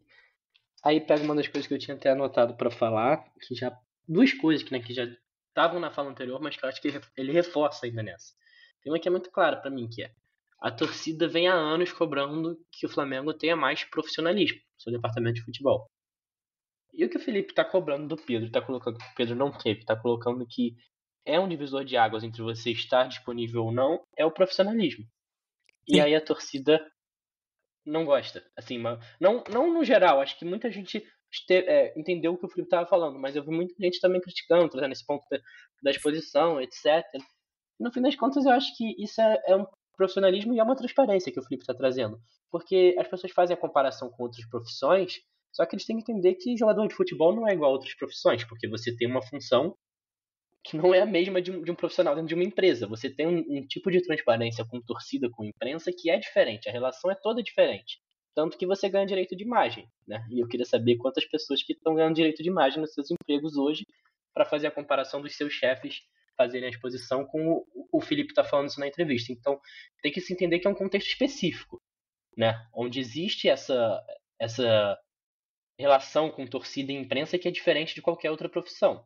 aí pega uma das coisas que eu tinha até anotado para falar, que já duas coisas que já estavam na fala anterior, mas que eu acho que ele reforça ainda nessa. Tem uma que é muito clara para mim, que a torcida vem há anos cobrando que o Flamengo tenha mais profissionalismo no seu departamento de futebol. E o que o Felipe está cobrando do Pedro, está colocando que o Pedro não teve, está colocando que é um divisor de águas entre você estar disponível ou não, é o profissionalismo. E aí a torcida não gosta. Assim, não no geral, acho que muita gente entendeu o que o Felipe estava falando, mas eu vi muita gente também criticando, trazendo esse ponto da exposição, etc. No fim das contas, eu acho que isso é um profissionalismo e é uma transparência que o Felipe está trazendo. Porque as pessoas fazem a comparação com outras profissões, só que eles têm que entender que jogador de futebol não é igual a outras profissões, porque você tem uma função que não é a mesma de um profissional dentro de uma empresa. Você tem um tipo de transparência com torcida, com imprensa, que é diferente. A relação é toda diferente. Tanto que você ganha direito de imagem, né? E eu queria saber quantas pessoas que estão ganhando direito de imagem nos seus empregos hoje para fazer a comparação dos seus chefes fazerem a exposição com o Felipe está falando isso na entrevista. Então, tem que se entender que é um contexto específico, né? Onde existe essa relação com torcida e imprensa que é diferente de qualquer outra profissão.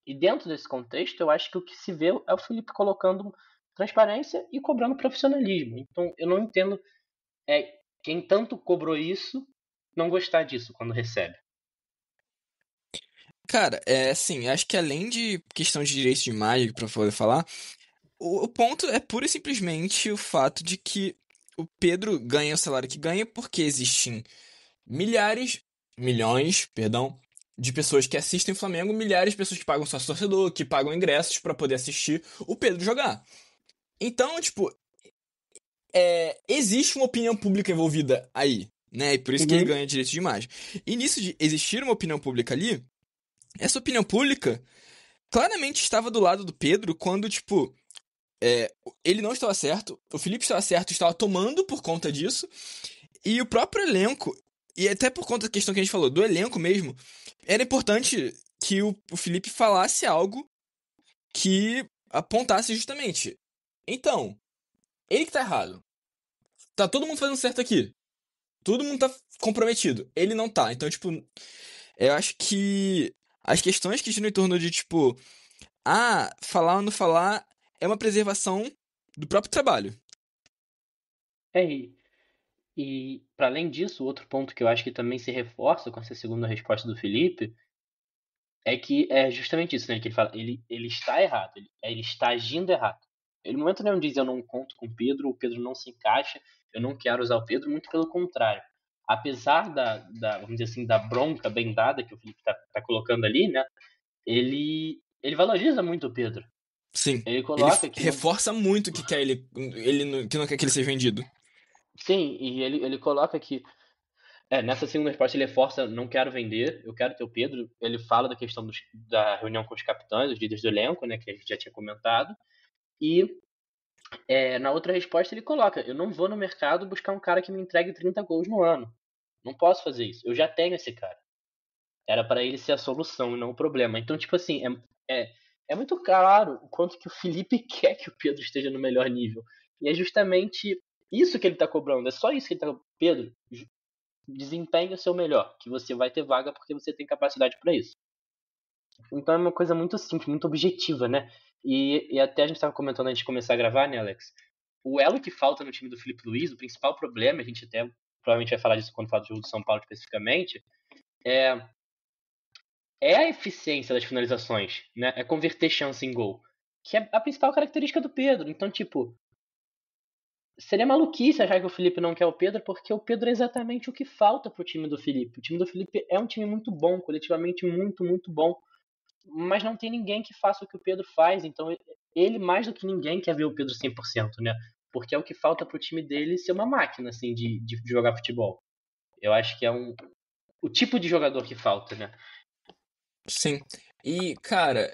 E dentro desse contexto, eu acho que o que se vê é o Felipe colocando transparência e cobrando profissionalismo. Então, eu não entendo quem tanto cobrou isso não gostar disso quando recebe. Cara, assim, acho que além de questão de direitos de imagem, pra poder falar, o ponto é pura e simplesmente o fato de que o Pedro ganha o salário que ganha porque existem milhões, perdão, de pessoas que assistem o Flamengo, milhares de pessoas que pagam sócio torcedor, que pagam ingressos pra poder assistir o Pedro jogar. Então, tipo, existe uma opinião pública envolvida aí, né? E por isso que ele ganha direito de imagem. E nisso de existir uma opinião pública ali, essa opinião pública claramente estava do lado do Pedro quando, tipo, ele não estava certo, o Felipe estava certo, estava tomando por conta disso, e o próprio elenco, e até por conta da questão que a gente falou, do elenco mesmo, era importante que o Felipe falasse algo que apontasse justamente. Então, ele que tá errado. Tá todo mundo fazendo certo aqui. Todo mundo tá comprometido. Ele não tá. Então, tipo, eu acho que as questões que giram em torno de, tipo, falar ou não falar é uma preservação do próprio trabalho. E para além disso, outro ponto que eu acho que também se reforça com essa segunda resposta do Felipe é que é justamente isso, né? Que ele fala, ele está errado, ele está agindo errado. Ele, no momento nenhum diz eu não conto com o Pedro não se encaixa, eu não quero usar o Pedro, muito pelo contrário. Apesar vamos dizer assim, da bronca bem dada que o Felipe tá colocando ali, né? Ele valoriza muito o Pedro. Sim. Ele coloca ele reforça muito que quer que não quer que ele seja vendido. Sim, e ele coloca que nessa segunda resposta ele reforça, não quero vender, eu quero ter o Pedro. Ele fala da questão da reunião com os capitães, os líderes do elenco, né, que a gente já tinha comentado. E na outra resposta ele coloca, eu não vou no mercado buscar um cara que me entregue 30 gols no ano. Não posso fazer isso, eu já tenho esse cara. Era para ele ser a solução e não o problema. Então, tipo assim, é muito claro o quanto que o Felipe quer que o Pedro esteja no melhor nível. E é justamente isso que ele tá cobrando, é só isso que ele tá cobrando. Pedro, desempenhe o seu melhor, que você vai ter vaga porque você tem capacidade para isso. Então é uma coisa muito simples, muito objetiva, né? E até a gente estava comentando antes de começar a gravar, né, Alex? O elo que falta no time do Felipe Luiz, o principal problema, a gente até provavelmente vai falar disso quando falar do jogo do São Paulo especificamente, é a eficiência das finalizações, né? É converter chance em gol, que é a principal característica do Pedro. Então, tipo, seria maluquice achar que o Felipe não quer o Pedro, porque o Pedro é exatamente o que falta pro time do Felipe. O time do Felipe é um time muito bom, coletivamente muito, muito bom, mas não tem ninguém que faça o que o Pedro faz, então ele mais do que ninguém quer ver o Pedro 100%, né? Porque é o que falta pro time dele ser uma máquina, assim, de jogar futebol. Eu acho que é o tipo de jogador que falta, né? Sim. E, cara,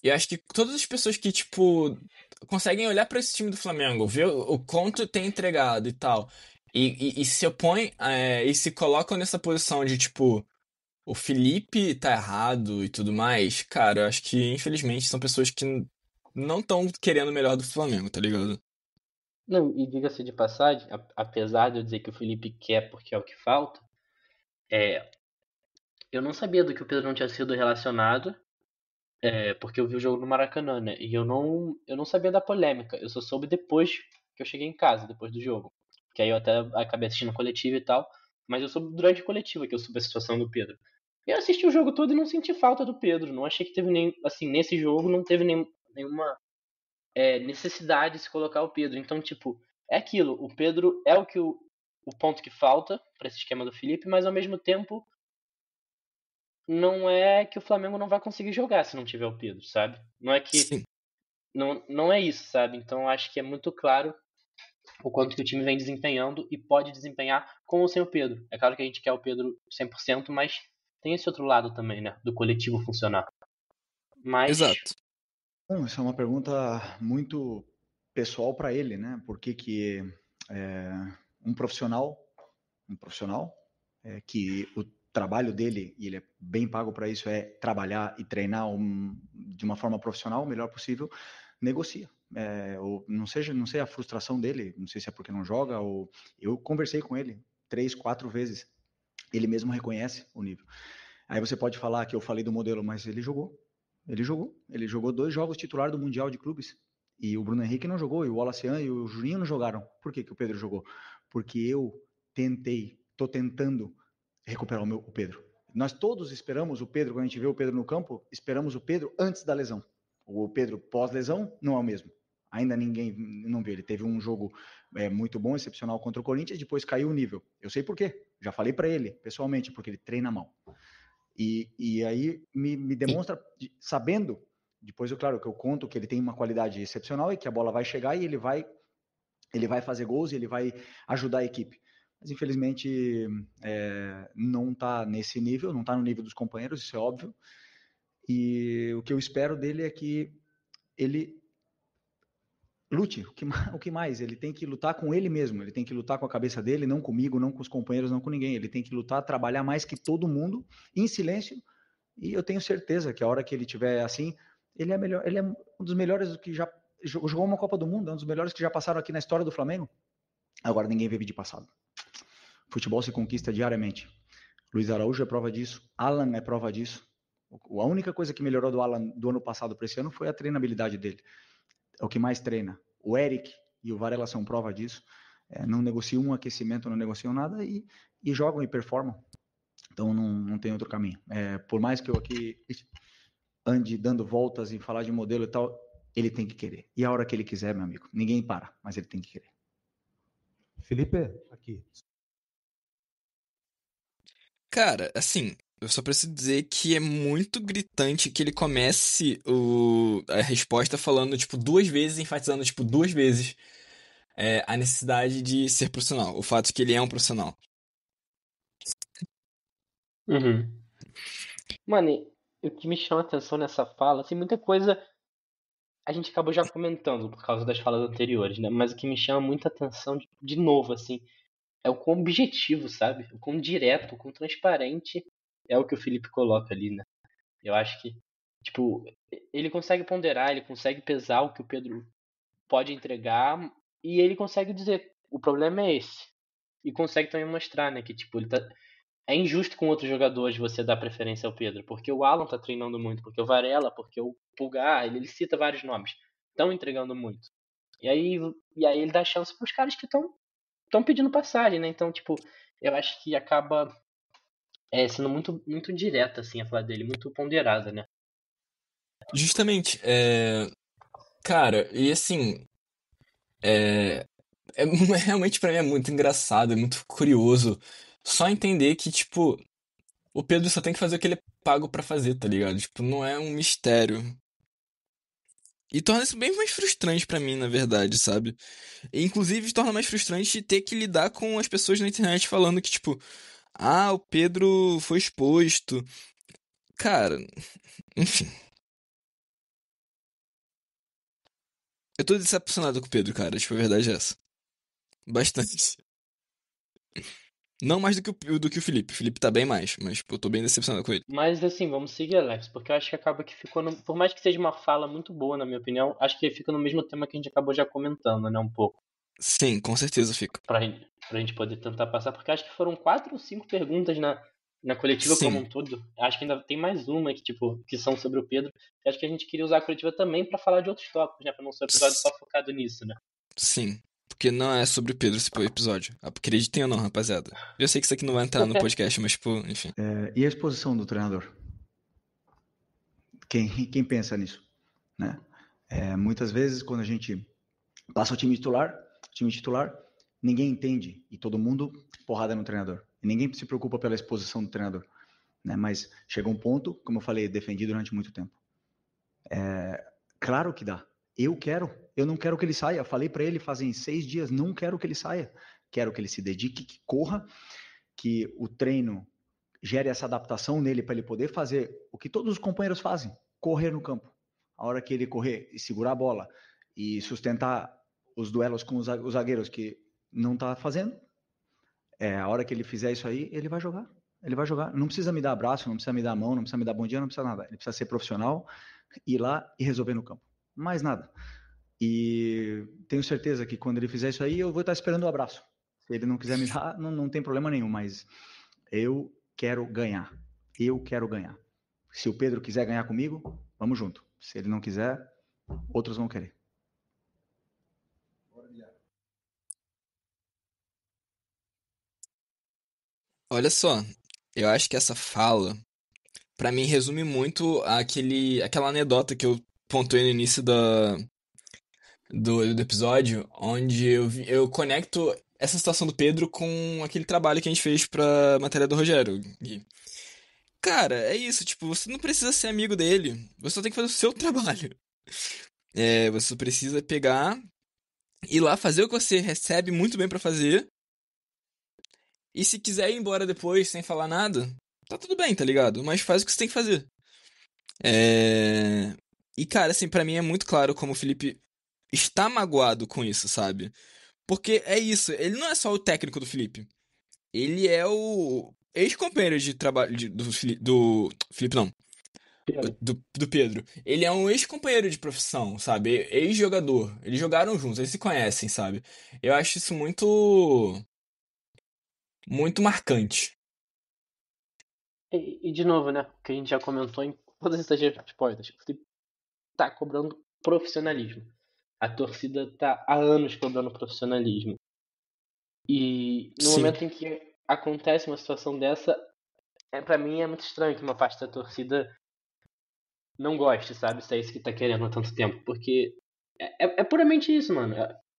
eu acho que todas as pessoas que, tipo, conseguem olhar pra esse time do Flamengo, ver o quanto tem entregado e tal, e se opõem e se colocam nessa posição de, tipo, o Felipe tá errado e tudo mais, cara, eu acho que, infelizmente, são pessoas que não estão querendo o melhor do Flamengo, tá ligado? Não, e diga-se de passagem, apesar de eu dizer que o Felipe quer porque é o que falta, eu não sabia do que o Pedro não tinha sido relacionado, porque eu vi o jogo no Maracanã, né? E eu não sabia da polêmica. Eu só soube depois que eu cheguei em casa, depois do jogo. Que aí eu até acabei assistindo a coletiva e tal. Mas eu soube durante a coletiva que eu soube a situação do Pedro. E eu assisti o jogo todo e não senti falta do Pedro. Não achei que teve nem. Assim, nesse jogo não teve nenhuma necessidade de se colocar o Pedro. Então, tipo, é aquilo. O Pedro é o ponto que falta para esse esquema do Felipe, mas ao mesmo tempo não é que o Flamengo não vai conseguir jogar se não tiver o Pedro, sabe? Não é que. Sim. Não é isso, sabe? Então acho que é muito claro o quanto que o time vem desempenhando e pode desempenhar com ou sem o Pedro. É claro que a gente quer o Pedro 100%, mas tem esse outro lado também, né? Do coletivo funcionar. Mas... Exato. Bom, isso é uma pergunta muito pessoal para ele, né? Por que um profissional que o trabalho dele, e ele é bem pago para isso, é trabalhar e treinar de uma forma profissional, o melhor possível, negocia. Ou não sei a frustração dele, não sei se é porque não joga, ou eu conversei com ele 3, 4 vezes, ele mesmo reconhece o nível. Aí você pode falar que eu falei do modelo, mas ele jogou 2 jogos titular do Mundial de Clubes, e o Bruno Henrique não jogou, e o Wallacean e o Juninho não jogaram. Por que o Pedro jogou? Porque eu tô tentando recuperar o Pedro. Nós todos esperamos o Pedro, quando a gente vê o Pedro no campo, esperamos o Pedro antes da lesão. O Pedro pós-lesão não é o mesmo. Ainda ninguém não viu. Ele teve um jogo muito bom, excepcional contra o Corinthians, depois caiu o nível. Eu sei por quê. Já falei para ele, pessoalmente, porque ele treina mal. E aí me demonstra, sabendo, depois, claro, que eu conto que ele tem uma qualidade excepcional e que a bola vai chegar e ele vai fazer gols e ele vai ajudar a equipe. Mas, infelizmente, não está nesse nível, não está no nível dos companheiros, isso é óbvio. E o que eu espero dele é que ele lute. O que mais? Ele tem que lutar com ele mesmo, ele tem que lutar com a cabeça dele, não comigo, não com os companheiros, não com ninguém. Ele tem que lutar, trabalhar mais que todo mundo, em silêncio. E eu tenho certeza que a hora que ele estiver assim, ele é melhor. Ele é um dos melhores que já jogou uma Copa do Mundo, é um dos melhores que já passaram aqui na história do Flamengo. Agora ninguém vive de passado. Futebol se conquista diariamente. Luiz Araújo é prova disso. Alan é prova disso. A única coisa que melhorou do Alan do ano passado para esse ano foi a treinabilidade dele. É o que mais treina. O Eric e o Varela são prova disso. Não negociam um aquecimento, não negociam nada e jogam e performam. Então não tem outro caminho. Por mais que eu aqui ande dando voltas e falar de modelo e tal, ele tem que querer. E a hora que ele quiser, meu amigo, ninguém para, mas ele tem que querer. Felipe, aqui. Cara, assim, eu só preciso dizer que é muito gritante que ele comece a resposta falando, tipo, 2 vezes, enfatizando, tipo, 2 vezes a necessidade de ser profissional. O fato de que ele é um profissional. Uhum. Mano, o que me chama a atenção nessa fala, assim, muita coisa a gente acabou já comentando por causa das falas anteriores, né? Mas o que me chama muita atenção, de novo, assim, é o quão objetivo, sabe? O quão direto, o quão transparente é o que o Felipe coloca ali, né? Eu acho que, tipo, ele consegue ponderar, ele consegue pesar o que o Pedro pode entregar e ele consegue dizer, o problema é esse. E consegue também mostrar, né, que, tipo, é injusto com outros jogadores você dar preferência ao Pedro, porque o Alan tá treinando muito, porque o Varela, porque o Pulgar, ele cita vários nomes, estão entregando muito. E aí ele dá chance pros caras que estão pedindo passagem, né? Então, tipo, eu acho que acaba sendo muito, muito direta, assim, a fala dele, muito ponderada, né? Justamente, cara, e assim, realmente pra mim é muito engraçado, é muito curioso só entender que, tipo, o Pedro só tem que fazer o que ele é pago pra fazer, tá ligado? Tipo, não é um mistério. E torna isso bem mais frustrante pra mim, na verdade, sabe? E, inclusive, torna mais frustrante ter que lidar com as pessoas na internet falando que, tipo, o Pedro foi exposto. Cara, enfim. Eu tô decepcionado com o Pedro, cara. Tipo, a verdade é essa. Bastante. Não mais do que o Felipe. O Felipe tá bem mais, mas eu tô bem decepcionado com ele. Mas assim, vamos seguir, Alex, porque eu acho que acaba que ficou. Por mais que seja uma fala muito boa, na minha opinião, acho que fica no mesmo tema que a gente acabou já comentando, né? Um pouco. Sim, com certeza fica. Pra gente poder tentar passar, porque acho que foram 4 ou 5 perguntas na coletiva Sim. como um todo. Acho que ainda tem mais uma que, tipo, que são sobre o Pedro. Eu acho que a gente queria usar a coletiva também pra falar de outros tópicos, né? Pra não ser um episódio só focado nisso, né? Sim. Porque não é sobre o Pedro esse episódio. Acreditem ou não, rapaziada. Eu sei que isso aqui não vai entrar no podcast, mas, tipo, enfim. E a exposição do treinador? Quem pensa nisso? Né? Muitas vezes, quando a gente passa o time titular, ninguém entende. E todo mundo porrada no treinador. E ninguém se preocupa pela exposição do treinador. Né? Mas chega um ponto, como eu falei, defendi durante muito tempo. Claro que dá. Eu não quero que ele saia. Falei para ele fazem 6 dias, não quero que ele saia. Quero que ele se dedique, que corra, que o treino gere essa adaptação nele para ele poder fazer o que todos os companheiros fazem, correr no campo. A hora que ele correr e segurar a bola e sustentar os duelos com os zagueiros que não está fazendo, A hora que ele fizer isso aí, ele vai jogar. Ele vai jogar. Não precisa me dar abraço, não precisa me dar a mão, não precisa me dar bom dia, não precisa nada. Ele precisa ser profissional, ir lá e resolver no campo. Mais nada. E tenho certeza que quando ele fizer isso aí, eu vou estar esperando o abraço. Se ele não quiser me dar, não tem problema nenhum, mas eu quero ganhar. Eu quero ganhar. Se o Pedro quiser ganhar comigo, vamos junto. Se ele não quiser, outros vão querer. Olha só, eu acho que essa fala, pra mim, resume muito aquela anedota que eu pontuei no início do episódio, onde eu conecto essa situação do Pedro com aquele trabalho que a gente fez pra matéria do Rogério. E, cara, é isso, tipo, você não precisa ser amigo dele, você só tem que fazer o seu trabalho. Você precisa pegar, ir lá fazer o que você recebe muito bem pra fazer, e se quiser ir embora depois sem falar nada, tá tudo bem, tá ligado? Mas faz o que você tem que fazer. E, cara, assim, pra mim é muito claro como o Felipe está magoado com isso, sabe? Porque é isso, ele não é só o técnico do Felipe. Ele é o ex-companheiro de trabalho do Felipe, não. Do Pedro. Ele é um ex-companheiro de profissão, sabe? Ex-jogador. Eles jogaram juntos, eles se conhecem, sabe? Eu acho isso muito, muito marcante. E de novo, né? Que a gente já comentou em todas essas respostas. O Felipe tá cobrando profissionalismo. A torcida tá há anos cobrando profissionalismo. E no Sim. momento em que acontece uma situação dessa, pra mim é muito estranho que uma parte da torcida não goste, sabe? Se é isso que tá querendo há tanto tempo. Porque é puramente isso, mano.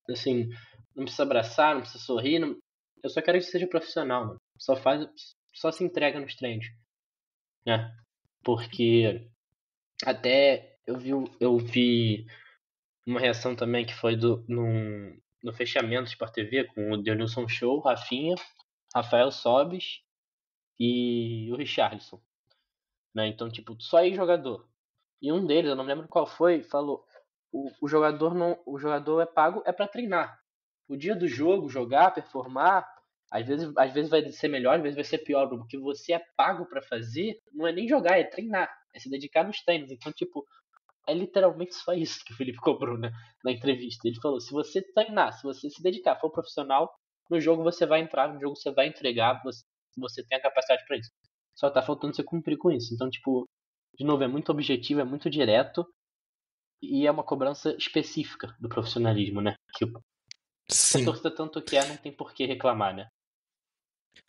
Assim, não precisa abraçar, não precisa sorrir. Eu só quero que seja profissional, mano. Só se entrega nos treinos. Né? Porque até eu vi uma reação também que foi no fechamento do Sport TV com o Denilson Show, Rafinha, Rafael Sobis e o Richarlison. Né? Então, tipo, só jogador. E um deles, eu não me lembro qual foi, falou: o jogador é pago pra treinar. O dia do jogo, jogar, performar, às vezes vai ser melhor, às vezes vai ser pior. O que você é pago pra fazer não é nem jogar, é treinar, é se dedicar nos treinos. Então, tipo, é literalmente só isso que o Felipe cobrou, né, na entrevista. Ele falou: se você treinar, se você se dedicar, for profissional, no jogo você vai entrar, no jogo você vai entregar, você tem a capacidade pra isso. Só tá faltando você cumprir com isso. Então, tipo, de novo, é muito objetivo, é muito direto e é uma cobrança específica do profissionalismo, né? Que a torcida tanto quer, não tem por que reclamar, né?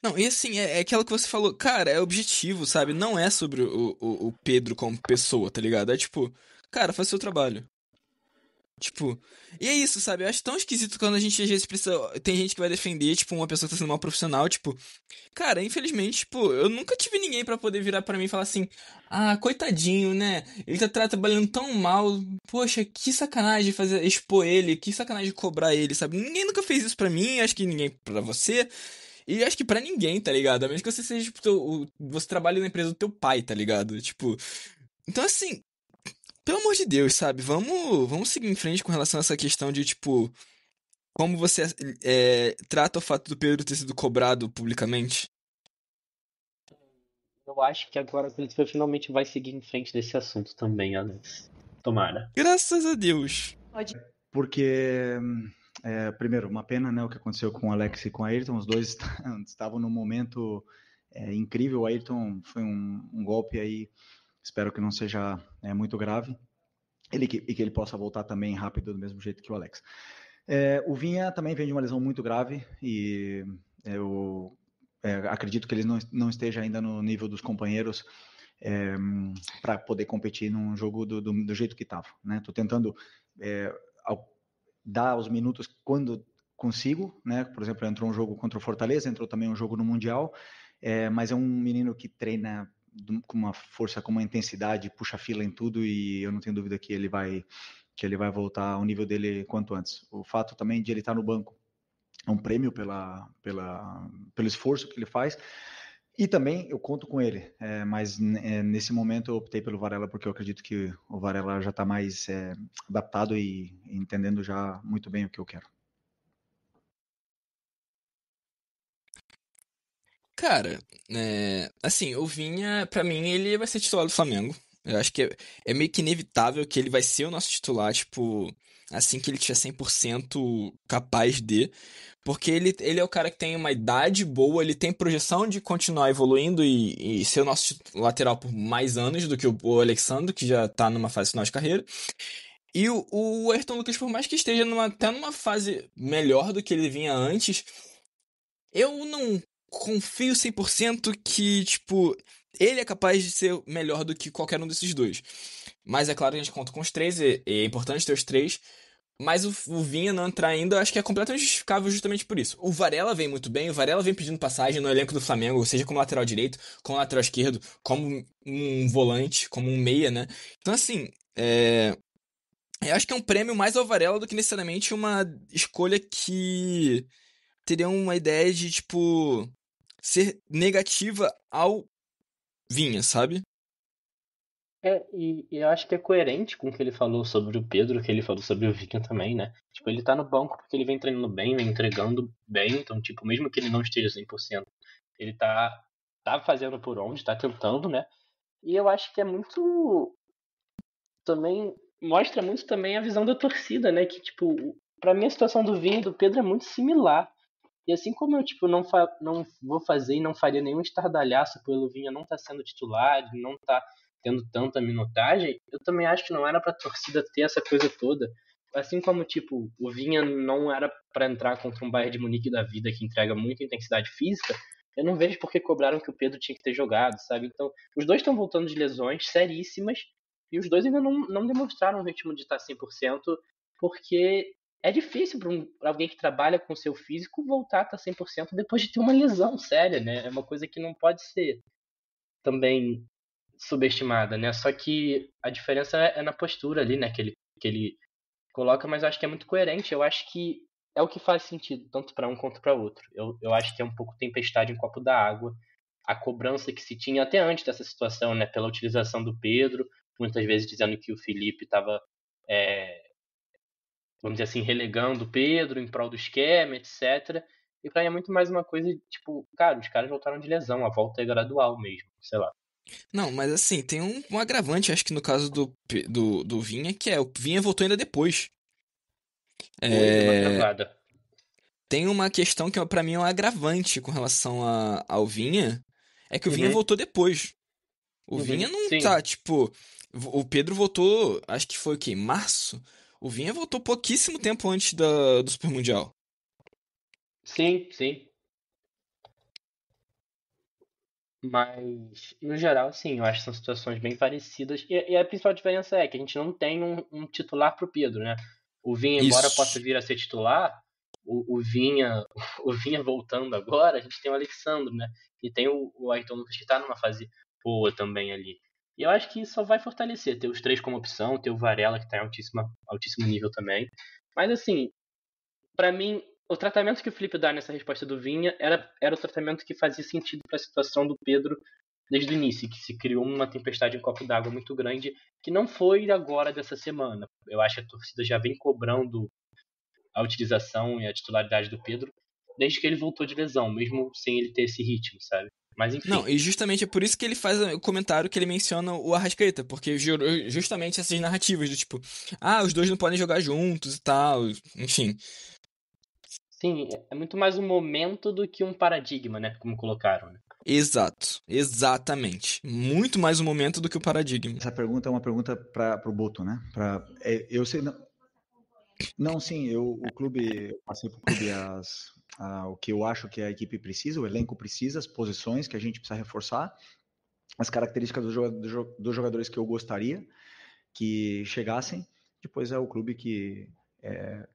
Não, e assim, é aquilo que você falou, cara, é objetivo, sabe? Não é sobre o Pedro como pessoa, tá ligado? É tipo, cara, faz o seu trabalho. Tipo, e é isso, sabe? Eu acho tão esquisito quando a gente às vezes precisa. Tem gente que vai defender, tipo, uma pessoa que tá sendo mal profissional, tipo. Cara, infelizmente, tipo, eu nunca tive ninguém pra poder virar pra mim e falar assim: ah, coitadinho, né? Ele tá trabalhando tão mal. Poxa, que sacanagem expor ele, que sacanagem cobrar ele, sabe? Ninguém nunca fez isso pra mim, acho que ninguém pra você. E acho que pra ninguém, tá ligado? A menos que você seja, tipo, você trabalhe na empresa do teu pai, tá ligado? Tipo. Então, assim, pelo amor de Deus, sabe? Vamos seguir em frente com relação a essa questão de, tipo, como você trata o fato do Pedro ter sido cobrado publicamente. Eu acho que agora a Curitiba finalmente vai seguir em frente desse assunto também, Alex. Tomara. Graças a Deus. Porque, primeiro, uma pena, né, o que aconteceu com o Alex e com o Ayrton. Os dois estavam num momento incrível. O Ayrton foi um golpe aí, espero que não seja muito grave. E que ele possa voltar também rápido, do mesmo jeito que o Alex. O Vinha também vem de uma lesão muito grave e eu acredito que ele não esteja ainda no nível dos companheiros para poder competir num jogo do jeito que estava. Né? Tô tentando dar os minutos quando consigo, né? Por exemplo, entrou um jogo contra o Fortaleza, entrou também um jogo no Mundial, mas é um menino que treina com uma força, com uma intensidade, puxa fila em tudo e eu não tenho dúvida que ele vai voltar ao nível dele quanto antes. O fato também de ele estar no banco é um prêmio pelo esforço que ele faz. E também eu conto com ele, mas nesse momento eu optei pelo Varela porque eu acredito que o Varela já está mais adaptado e entendendo já muito bem o que eu quero. Cara, assim, o Vinha, pra mim, ele vai ser titular do Flamengo. Eu acho que é meio que inevitável que ele vai ser o nosso titular, tipo, assim que ele tiver 100% capaz de. Porque ele é o cara que tem uma idade boa, ele tem projeção de continuar evoluindo e ser o nosso lateral por mais anos do que o Alexandre, que já tá numa fase final de carreira. E o Ayrton Lucas, por mais que esteja até numa fase melhor do que ele vinha antes, eu não confio 100% que, tipo, ele é capaz de ser melhor do que qualquer um desses dois. Mas é claro que a gente conta com os três, e é importante ter os três. Mas o Vinha não entrar ainda, eu acho que é completamente justificável justamente por isso. O Varela vem muito bem, o Varela vem pedindo passagem no elenco do Flamengo, seja como lateral direito, como lateral esquerdo, como um volante, como um meia, né? Então, assim, eu acho que é um prêmio mais ao Varela do que necessariamente uma escolha que teria uma ideia de, tipo, ser negativa ao Vinha, sabe? E eu acho que é coerente com o que ele falou sobre o Pedro, o que ele falou sobre o Vinha também, né? Tipo, ele tá no banco porque ele vem treinando bem, vem entregando bem, então, tipo, mesmo que ele não esteja 100%, ele tá fazendo por onde, tá tentando, né? E eu acho que é muito também mostra muito também a visão da torcida, né? Que, tipo, pra mim a situação do Vinha e do Pedro é muito similar. E assim como eu, tipo, não vou fazer e não faria nenhum estardalhaço pelo Vinha não tá sendo titular, ele não tá tendo tanta minutagem, eu também acho que não era pra torcida ter essa coisa toda. Assim como, tipo, o Vinha não era pra entrar contra um Bayern de Munique da vida que entrega muita intensidade física, eu não vejo por que cobraram que o Pedro tinha que ter jogado, sabe? Então, os dois estão voltando de lesões seríssimas e os dois ainda não demonstraram o ritmo de estar 100%, porque é difícil pra alguém que trabalha com o seu físico voltar a estar 100% depois de ter uma lesão séria, né? É uma coisa que não pode ser também subestimada, né? Só que a diferença é na postura ali, né? Que ele coloca, mas eu acho que é muito coerente. Eu acho que é o que faz sentido, tanto para um quanto para outro. Eu acho que é um pouco tempestade em copo d'água. A cobrança que se tinha até antes dessa situação, né? Pela utilização do Pedro, muitas vezes dizendo que o Felipe estava, vamos dizer assim, relegando o Pedro em prol do esquema, etc. E pra mim é muito mais uma coisa, tipo, cara, os caras voltaram de lesão, a volta é gradual mesmo, sei lá. Não, mas assim, tem um agravante, acho que no caso do Vinha, que o Vinha voltou ainda depois. Oi, deu uma travada. Tem uma questão que pra mim é um agravante com relação ao Vinha, é que o Vinha voltou depois. O Vinha não Sim. tá, tipo, o Pedro voltou, acho que foi o quê? Em março? O Vinha voltou pouquíssimo tempo antes do Super Mundial. Sim, sim. Mas, no geral, sim, eu acho que são situações bem parecidas. E a principal diferença é que a gente não tem um titular pro Pedro, né? O Vinha, embora Isso. possa vir a ser titular, o Vinha, o Vinha voltando agora, a gente tem o Alexandre, né? E tem o Ayrton Lucas que tá numa fase boa também ali. E eu acho que isso só vai fortalecer, ter os três como opção, ter o Varela que tá em altíssimo nível também. Mas assim, pra mim, o tratamento que o Felipe dá nessa resposta do Vinha era o tratamento que fazia sentido para a situação do Pedro desde o início, que se criou uma tempestade em copo d'água muito grande, que não foi agora dessa semana. Eu acho que a torcida já vem cobrando a utilização e a titularidade do Pedro desde que ele voltou de lesão, mesmo sem ele ter esse ritmo, sabe? Mas enfim. Não, e justamente é por isso que ele faz o comentário que ele menciona o Arrascaeta, porque gerou justamente essas narrativas do tipo, os dois não podem jogar juntos e tal, enfim. Sim, é muito mais um momento do que um paradigma, né? Como colocaram, né? Exato, exatamente. Muito mais um momento do que o paradigma. Essa pergunta é uma pergunta para o Boto, né? Eu sei, não, sim, o clube, eu passei para o clube o que eu acho que a equipe precisa, o elenco precisa, as posições que a gente precisa reforçar, as características dos jogadores que eu gostaria que chegassem. Depois é o clube que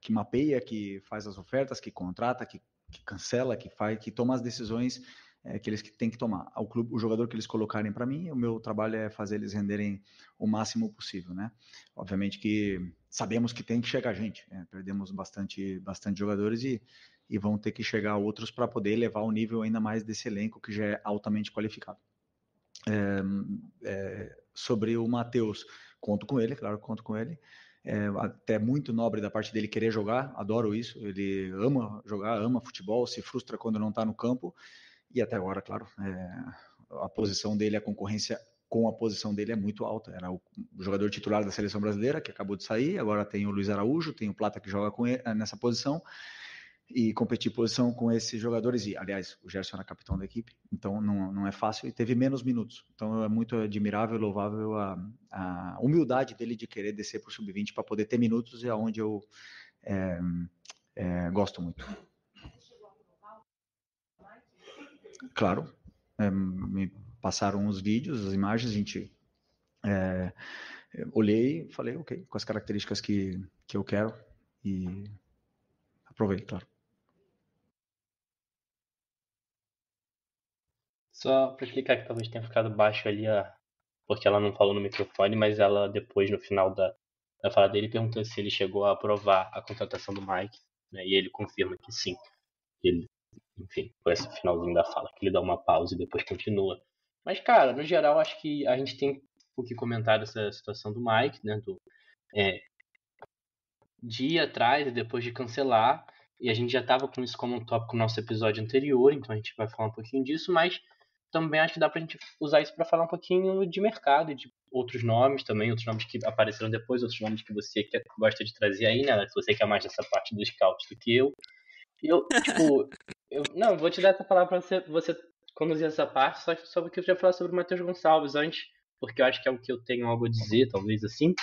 mapeia, que faz as ofertas, que contrata, que cancela, que toma as decisões que eles têm que tomar. O jogador que eles colocarem para mim, o meu trabalho é fazer eles renderem o máximo possível, né? Obviamente que sabemos que tem que chegar gente, perdemos bastante jogadores e vão ter que chegar outros para poder elevar o nível ainda mais desse elenco que já é altamente qualificado. Sobre o Matheus, conto com ele, claro que conto com ele. Até muito nobre da parte dele querer jogar, adoro isso. Ele ama jogar, ama futebol, se frustra quando não está no campo. E até agora, claro, a posição dele, a concorrência com a posição dele é muito alta. Era o jogador titular da seleção brasileira, que acabou de sair, agora tem o Luiz Araújo, tem o Plata que joga com ele, nessa posição, e competir posição com esses jogadores, e aliás, o Gerson era capitão da equipe, então não é fácil, e teve menos minutos. Então é muito admirável e louvável a humildade dele de querer descer para o sub-20 para poder ter minutos, e aonde eu gosto muito. Claro, me passaram os vídeos, as imagens, a gente olhei e falei, ok, com as características que eu quero, e aprovei, claro. Só para explicar que talvez tenha ficado baixo ali, porque ela não falou no microfone, mas ela depois, no final da fala dele, perguntou se ele chegou a aprovar a contratação do Mike, né, e ele confirma que sim. Ele, enfim, foi esse finalzinho da fala, que ele dá uma pausa e depois continua. Mas, cara, no geral, acho que a gente tem o que comentar dessa situação do Mike, né, de ir atrás e depois de cancelar, e a gente já estava com isso como um tópico no nosso episódio anterior, então a gente vai falar um pouquinho disso, mas também acho que dá pra gente usar isso para falar um pouquinho de mercado e de outros nomes também, outros nomes que apareceram depois, outros nomes que você gosta de trazer aí, né, se você quer mais dessa parte do scout do que eu. E eu vou te dar essa palavra pra você conduzir essa parte, só porque eu queria falar sobre o Matheus Gonçalves antes, porque eu acho que é o que eu tenho algo a dizer, talvez assim,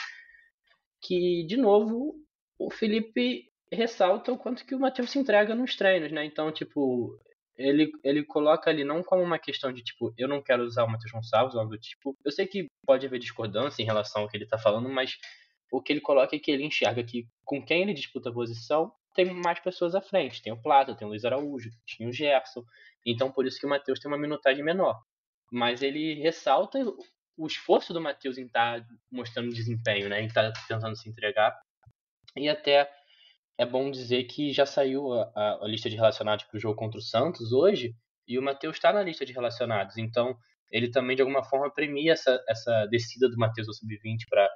que, de novo, o Felipe ressalta o quanto que o Matheus se entrega nos treinos, né? Então, tipo, ele coloca ali não como uma questão de, tipo, eu não quero usar o Matheus Gonçalves, ou algo do tipo. Eu sei que pode haver discordância em relação ao que ele tá falando, mas o que ele coloca é que ele enxerga que com quem ele disputa a posição, tem mais pessoas à frente. Tem o Plata, tem o Luiz Araújo, tem o Gerson. Então, por isso que o Matheus tem uma minutagem menor. Mas ele ressalta o esforço do Matheus em estar mostrando desempenho, né? Em estar tentando se entregar. E até é bom dizer que já saiu a lista de relacionados para o jogo contra o Santos hoje, e o Matheus está na lista de relacionados. Então, ele também, de alguma forma, premia essa descida do Matheus ao sub-20 para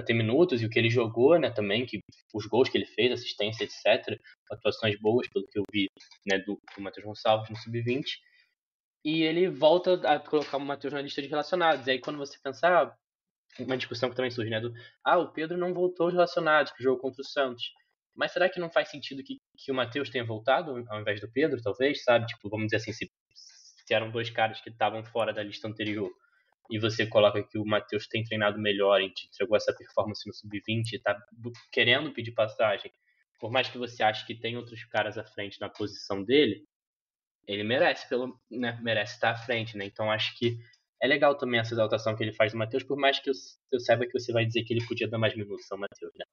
ter minutos, e o que ele jogou, né, também, que os gols que ele fez, assistência, etc., atuações boas, pelo que eu vi, né, do Matheus Gonçalves no sub-20, e ele volta a colocar o Matheus na lista de relacionados. E aí, quando você pensar, uma discussão que também surge, né, o Pedro não voltou aos relacionados pro jogo contra o Santos, mas será que não faz sentido que o Matheus tenha voltado ao invés do Pedro, talvez, sabe? Tipo, vamos dizer assim, se eram dois caras que estavam fora da lista anterior, e você coloca que o Matheus tem treinado melhor e te entregou essa performance no sub-20 e tá querendo pedir passagem, por mais que você ache que tem outros caras à frente na posição dele, ele merece merece estar à frente, né? Então acho que é legal também essa exaltação que ele faz do Matheus, por mais que eu saiba que você vai dizer que ele podia dar mais minutos ao Matheus, né?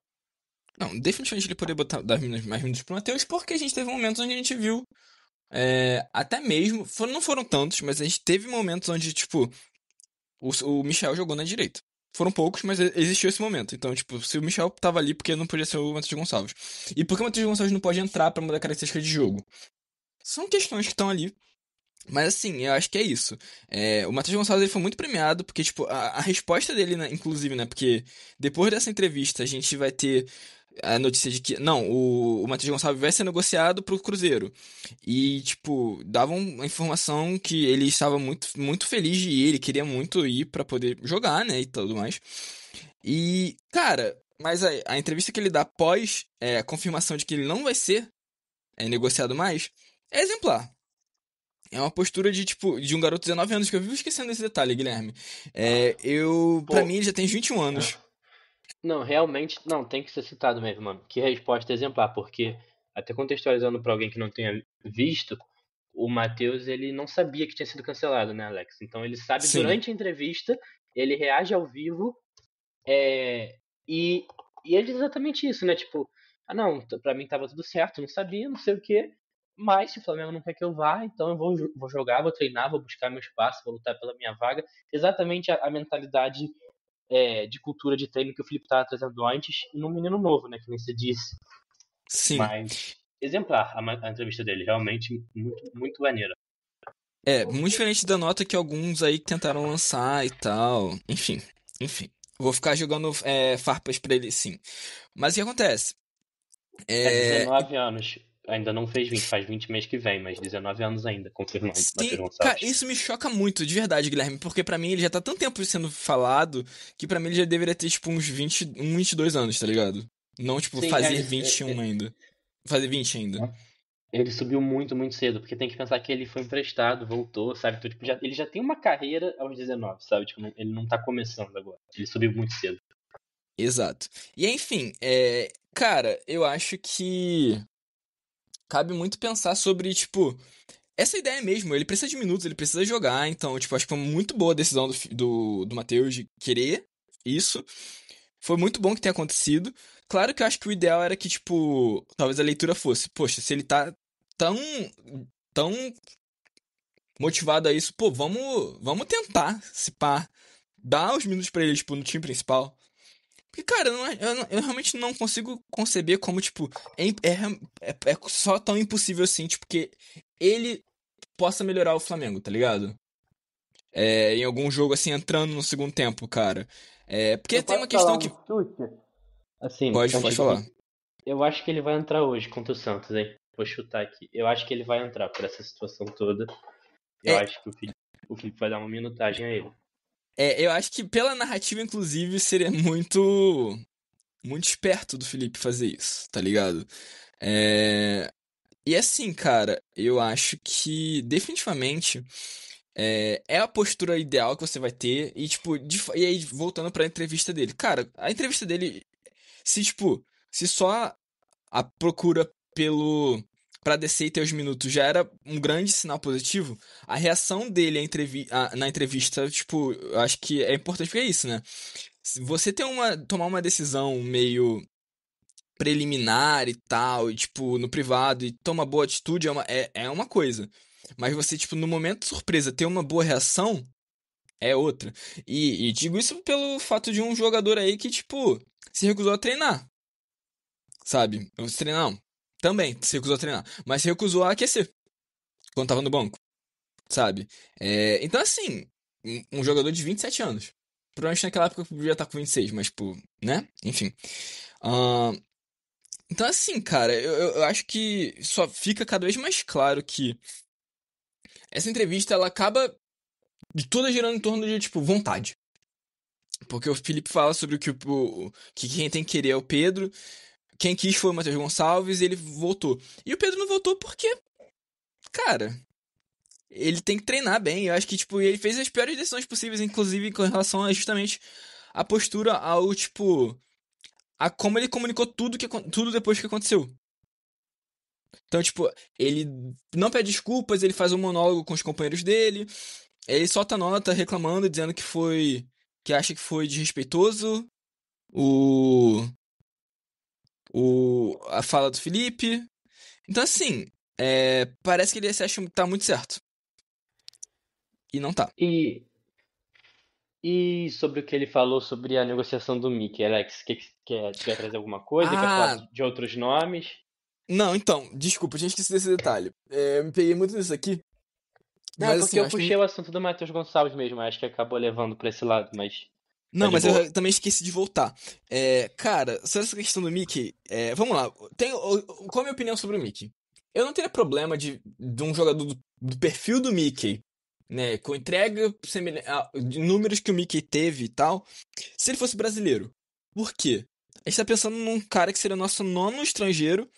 Não, definitivamente ele poderia dar mais minutos pro Matheus, porque a gente teve momentos onde a gente viu, até mesmo, não foram tantos, mas a gente teve momentos onde, tipo, o Michel jogou na direita. Foram poucos, mas existiu esse momento. Então, tipo, se o Michel tava ali, porque não podia ser o Matheus Gonçalves? E por que o Matheus Gonçalves não pode entrar pra mudar a característica de jogo? São questões que estão ali. Mas assim, eu acho que é isso. O Matheus Gonçalves ele foi muito premiado, porque, tipo, a resposta dele, né, inclusive, né, porque depois dessa entrevista a gente vai ter a notícia de que, não, o Matheus Gonçalves vai ser negociado pro Cruzeiro. E, tipo, davam uma informação que ele estava muito, muito feliz de ir, ele queria muito ir pra poder jogar, né, e tudo mais. E, cara, mas a entrevista que ele dá após a confirmação de que ele não vai ser negociado mais é exemplar. É uma postura de, tipo, de um garoto de 19 anos, que eu vivo esquecendo esse detalhe, Guilherme. Pra mim, ele já tem 21 anos. Não, realmente, não, tem que ser citado mesmo, mano. Que resposta exemplar, porque, até contextualizando pra alguém que não tenha visto, o Matheus, ele não sabia que tinha sido cancelado, né, Alex? Então ele sabe, sim, durante a entrevista, ele reage ao vivo, e ele diz exatamente isso, né? Tipo, não, pra mim tava tudo certo, não sabia, não sei o quê. Mas se o Flamengo não quer que eu vá, então eu vou jogar, vou treinar, vou buscar meu espaço, vou lutar pela minha vaga. Exatamente a mentalidade de cultura de treino que o Felipe estava trazendo antes, num menino novo, né? Que nem você disse. Sim. Mas exemplar a entrevista dele, realmente muito, muito maneira. Muito diferente da nota que alguns aí tentaram lançar e tal. Enfim. Vou ficar jogando farpas pra ele, sim. Mas o que acontece? 19 anos. ainda não fez 20, faz 20 mês que vem, mas 19 anos ainda, confirmado, Matheus Sim, Gonçalves. cara, isso me choca muito, de verdade, Guilherme, porque pra mim ele já tá tanto tempo sendo falado que pra mim ele já deveria ter, tipo, uns 20, 22 anos, tá ligado? Não, tipo, Sim, fazer ele, 21 ainda. Fazer 20 ainda. ele subiu muito, muito cedo, porque tem que pensar que ele foi emprestado, voltou, sabe? Então, tipo, ele já tem uma carreira aos 19, sabe? Tipo, ele não tá começando agora. Ele subiu muito cedo. Exato. E enfim, cara, eu acho que cabe muito pensar sobre, tipo, essa ideia mesmo. Ele precisa de minutos, ele precisa jogar, então, tipo, acho que foi muito boa a decisão do Matheus de querer isso. Foi muito bom que tenha acontecido. Claro que eu acho que o ideal era que, tipo, talvez a leitura fosse, poxa, se ele tá tão, tão motivado a isso, pô, vamos tentar, se pá, dar os minutos pra ele, tipo, no time principal. Porque, cara, eu realmente não consigo conceber como, tipo, é só tão impossível assim, tipo, que ele possa melhorar o Flamengo, tá ligado? Em algum jogo, assim, entrando no segundo tempo, cara. Porque Eu tem posso uma questão falar que... um chute? Assim, Pode falar. Eu acho que ele vai entrar hoje contra o Santos, hein? Vou chutar aqui. Eu acho que ele vai entrar por essa situação toda. Eu acho que o Felipe vai dar uma minutagem a ele. Eu acho que pela narrativa, inclusive, seria muito esperto do Felipe fazer isso, tá ligado? E assim, cara, eu acho que definitivamente é a postura ideal que você vai ter. E, tipo, e aí, voltando pra entrevista dele. Cara, a entrevista dele, se só a procura pra descer e ter os minutos já era um grande sinal positivo, a reação dele na entrevista, tipo, eu acho que é importante porque é isso, né? Se você tomar uma decisão meio preliminar e tal, e, tipo, no privado, e tomar boa atitude é uma coisa. Mas você, tipo, no momento de surpresa, ter uma boa reação é outra. E digo isso pelo fato de um jogador aí que, tipo, se recusou a treinar. Sabe? Se treinar, não. Também se recusou a treinar. Mas se recusou a aquecer. Quando tava no banco. Sabe? Então, assim, um jogador de 27 anos. Provavelmente naquela época podia estar com 26, mas, tipo, né? Enfim. Então, assim, cara, eu acho que só fica cada vez mais claro que essa entrevista, ela acaba de toda girando em torno de, tipo, vontade. Porque o Felipe fala sobre que quem tem que querer é o Pedro, quem quis foi o Matheus Gonçalves e ele voltou. E o Pedro não voltou porque, cara, ele tem que treinar bem. Eu acho que, tipo, ele fez as piores decisões possíveis, inclusive com relação a justamente a postura ao, tipo, a como ele comunicou tudo depois que aconteceu. Então, tipo, ele não pede desculpas, ele faz um monólogo com os companheiros dele, ele solta nota reclamando, dizendo que acha que foi desrespeitoso a fala do Felipe. Então, assim, parece que ele se acha que tá muito certo. E não tá. E sobre o que ele falou sobre a negociação do Mickey, Alex, quer trazer alguma coisa? Quer falar de outros nomes? Não, então, desculpa, eu tinha esquecido desse detalhe. Eu me peguei muito nisso aqui. Não, mas, porque assim, eu puxei o assunto do Matheus Gonçalves mesmo, acho que acabou levando pra esse lado, mas... Não, tá mas boa. eu também esqueci de voltar. Cara, sobre essa questão do Mickey, vamos lá. Qual a minha opinião sobre o Mickey? Eu não teria problema de um jogador do perfil do Mickey, né, com entrega de números que o Mickey teve e tal, se ele fosse brasileiro. Por quê? A gente tá pensando num cara que seria nosso nono estrangeiro,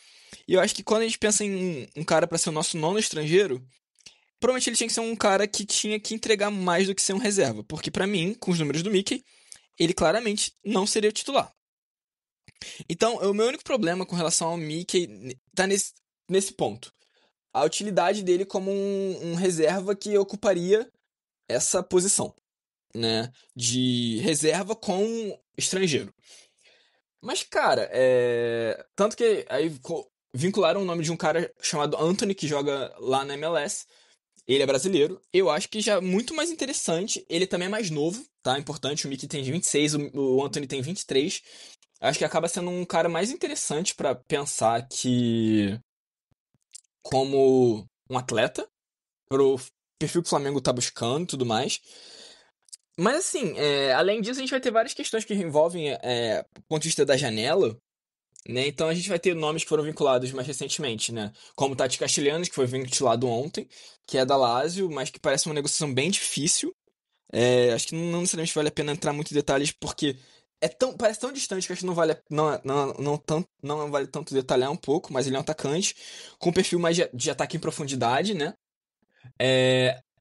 e eu acho que quando a gente pensa em um cara pra ser o nosso nono estrangeiro, provavelmente ele tinha que ser um cara que tinha que entregar mais do que ser um reserva, porque pra mim, com os números do Mickey, ele claramente não seria o titular. Então, o meu único problema com relação ao Mickey tá nesse ponto. A utilidade dele como um reserva que ocuparia essa posição, né? De reserva com estrangeiro. Mas, cara, tanto que aí vincularam o nome de um cara chamado Anthony, que joga lá na MLS. Ele é brasileiro. Eu acho que já é muito mais interessante. Ele também é mais novo, tá? Importante. O Mickey tem 26, o Anthony tem 23. Acho que acaba sendo um cara mais interessante pra pensar que como um atleta, pro perfil que o Flamengo tá buscando e tudo mais. Mas assim, além disso, a gente vai ter várias questões que envolvem o ponto de vista da janela, né? Então a gente vai ter nomes que foram vinculados mais recentemente, né? Como Tati Castelhanos, que foi ventilado ontem, que é da Lazio, mas que parece uma negociação bem difícil. Acho que não necessariamente vale a pena entrar muito em detalhes, porque parece tão distante que acho que não vale, não vale tanto detalhar um pouco, mas ele é um atacante com um perfil mais de ataque em profundidade, né?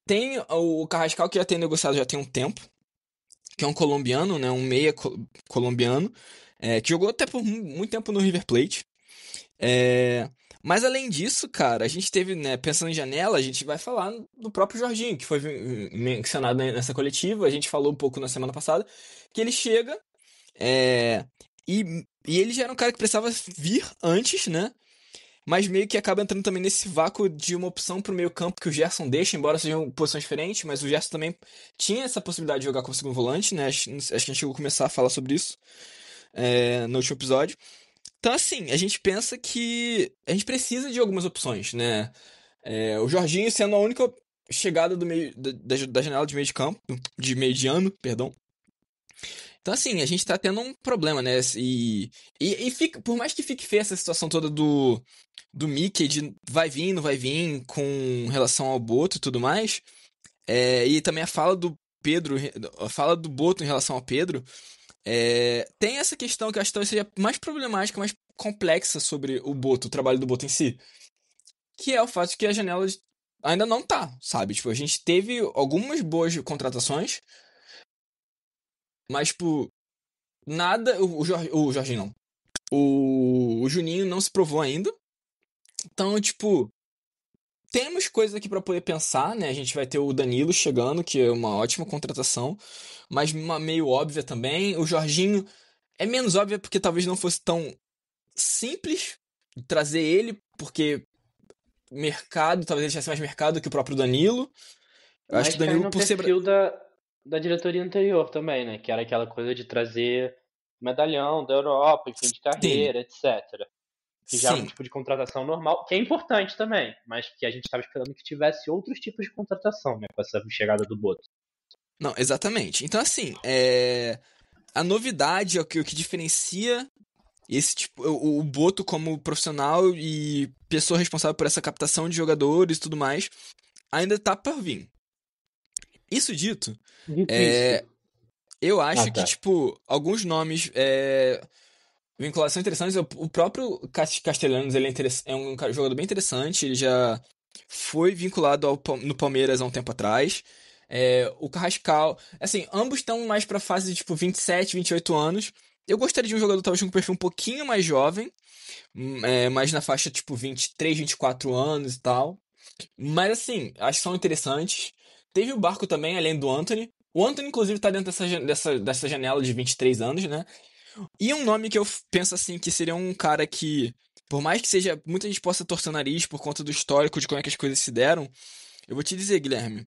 Tem o Carrascal, que já tem negociado já tem um tempo, que é um colombiano, né? Um meia colombiano, que jogou até por muito tempo no River Plate. Mas além disso, cara, a gente teve, né, pensando em janela, a gente vai falar do próprio Jorginho, que foi mencionado nessa coletiva, a gente falou um pouco na semana passada, que ele chega, e ele já era um cara que precisava vir antes, né? Mas meio que acaba entrando também nesse vácuo de uma opção pro meio campo que o Gerson deixa, embora sejam posições diferentes, mas o Gerson também tinha essa possibilidade de jogar como segundo volante, né? Acho que a gente chegou a começar a falar sobre isso no último episódio. Então, assim, a gente pensa que a gente precisa de algumas opções, né? O Jorginho sendo a única chegada do meio da janela de meio de campo, de meio de ano, perdão. Então, assim, a gente tá tendo um problema, né? E fica, por mais que fique feia essa situação toda do Mickey, de vai vir, não vai vir, com relação ao Boto e tudo mais, e também a fala do Pedro, a fala do Boto em relação ao Pedro, tem essa questão que eu acho que talvez seja mais problemática, mais complexa sobre o Boto, o trabalho do Boto em si, que é o fato de que a janela ainda não tá, sabe? Tipo, a gente teve algumas boas contratações, mas, tipo, nada. O Jorginho não. O Juninho não se provou ainda. Então, tipo, temos coisas aqui pra poder pensar, né? A gente vai ter o Danilo chegando, que é uma ótima contratação, mas uma meio óbvia também. O Jorginho é menos óbvia porque talvez não fosse tão simples trazer ele, porque mercado, talvez ele tivesse mais mercado que o próprio Danilo. Eu acho Mas que o Danilo, no por ser. perfil da diretoria anterior também, né? Que era aquela coisa de trazer medalhão da Europa, em fim de carreira, etc. Que já é um Sim. tipo de contratação normal, que é importante também, mas que a gente estava esperando que tivesse outros tipos de contratação, né? Com essa chegada do Boto. Não, exatamente. Então, assim, a novidade é o que diferencia esse tipo, o Boto como profissional e pessoa responsável por essa captação de jogadores e tudo mais, ainda tá por vir. Isso dito, eu acho que, tipo, alguns nomes, vinculação interessantes, o próprio Castelhanos, ele é um jogador bem interessante, ele já foi vinculado no Palmeiras há um tempo atrás. O Carrascal, assim, ambos estão mais pra fase de, tipo, 27, 28 anos. Eu gostaria de um jogador talvez com um perfil um pouquinho mais jovem, mais na faixa, tipo, 23, 24 anos e tal. Mas, assim, acho que são interessantes. Teve o Barco também, além do Antony. O Antony, inclusive, tá dentro dessa janela de 23 anos, né? E um nome que eu penso, assim, que seria um cara que, por mais que seja, muita gente possa torcer o nariz por conta do histórico de como é que as coisas se deram, eu vou te dizer, Guilherme,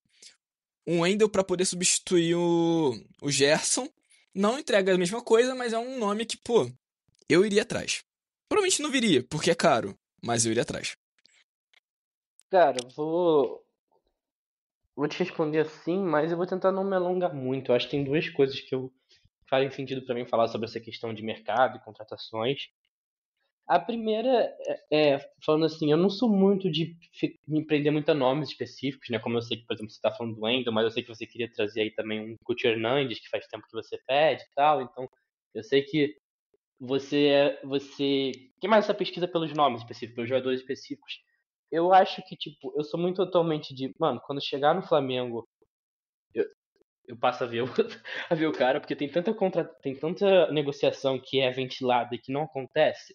um Wendel pra poder substituir o Gerson não entrega a mesma coisa, mas é um nome que, pô, eu iria atrás. Provavelmente não viria, porque é caro, mas eu iria atrás. Cara, vou te responder assim, mas eu vou tentar não me alongar muito. Eu acho que tem duas coisas que fazem sentido pra mim falar sobre essa questão de mercado e contratações. A primeira falando assim, eu não sou muito de me prender muito a nomes específicos, né? Como eu sei que, por exemplo, você tá falando do Wendel, mas eu sei que você queria trazer aí também um Coutinho Hernandes, que faz tempo que você pede e tal. Então, eu sei que você tem mais essa pesquisa pelos nomes específicos, pelos jogadores específicos. Eu acho que, tipo, eu sou muito atualmente de, mano, quando chegar no Flamengo, eu passo a ver a ver o cara, porque tem tanta negociação que é ventilada e que não acontece,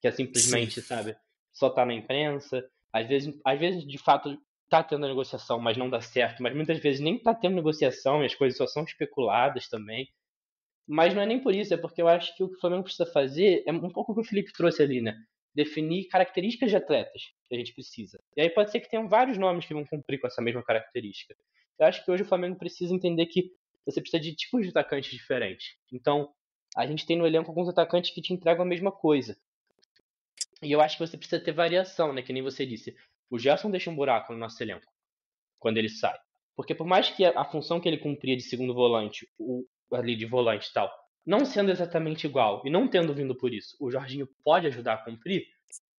que é simplesmente, sabe, só tá na imprensa. Às vezes, de fato, tá tendo a negociação, mas não dá certo. Mas muitas vezes nem tá tendo negociação e as coisas só são especuladas também. Mas não é nem por isso, é porque eu acho que o que o Flamengo precisa fazer é um pouco o que o Felipe trouxe ali, né? Definir características de atletas que a gente precisa. E aí pode ser que tenham vários nomes que vão cumprir com essa mesma característica. Eu acho que hoje o Flamengo precisa entender que você precisa de tipos de atacantes diferentes. Então, a gente tem no elenco alguns atacantes que te entregam a mesma coisa. E eu acho que você precisa ter variação, né? Que nem você disse. O Gerson deixa um buraco no nosso elenco quando ele sai. Porque por mais que a função que ele cumpria de segundo volante, ali de volante e tal, não sendo exatamente igual e não tendo vindo por isso, o Jorginho pode ajudar a cumprir,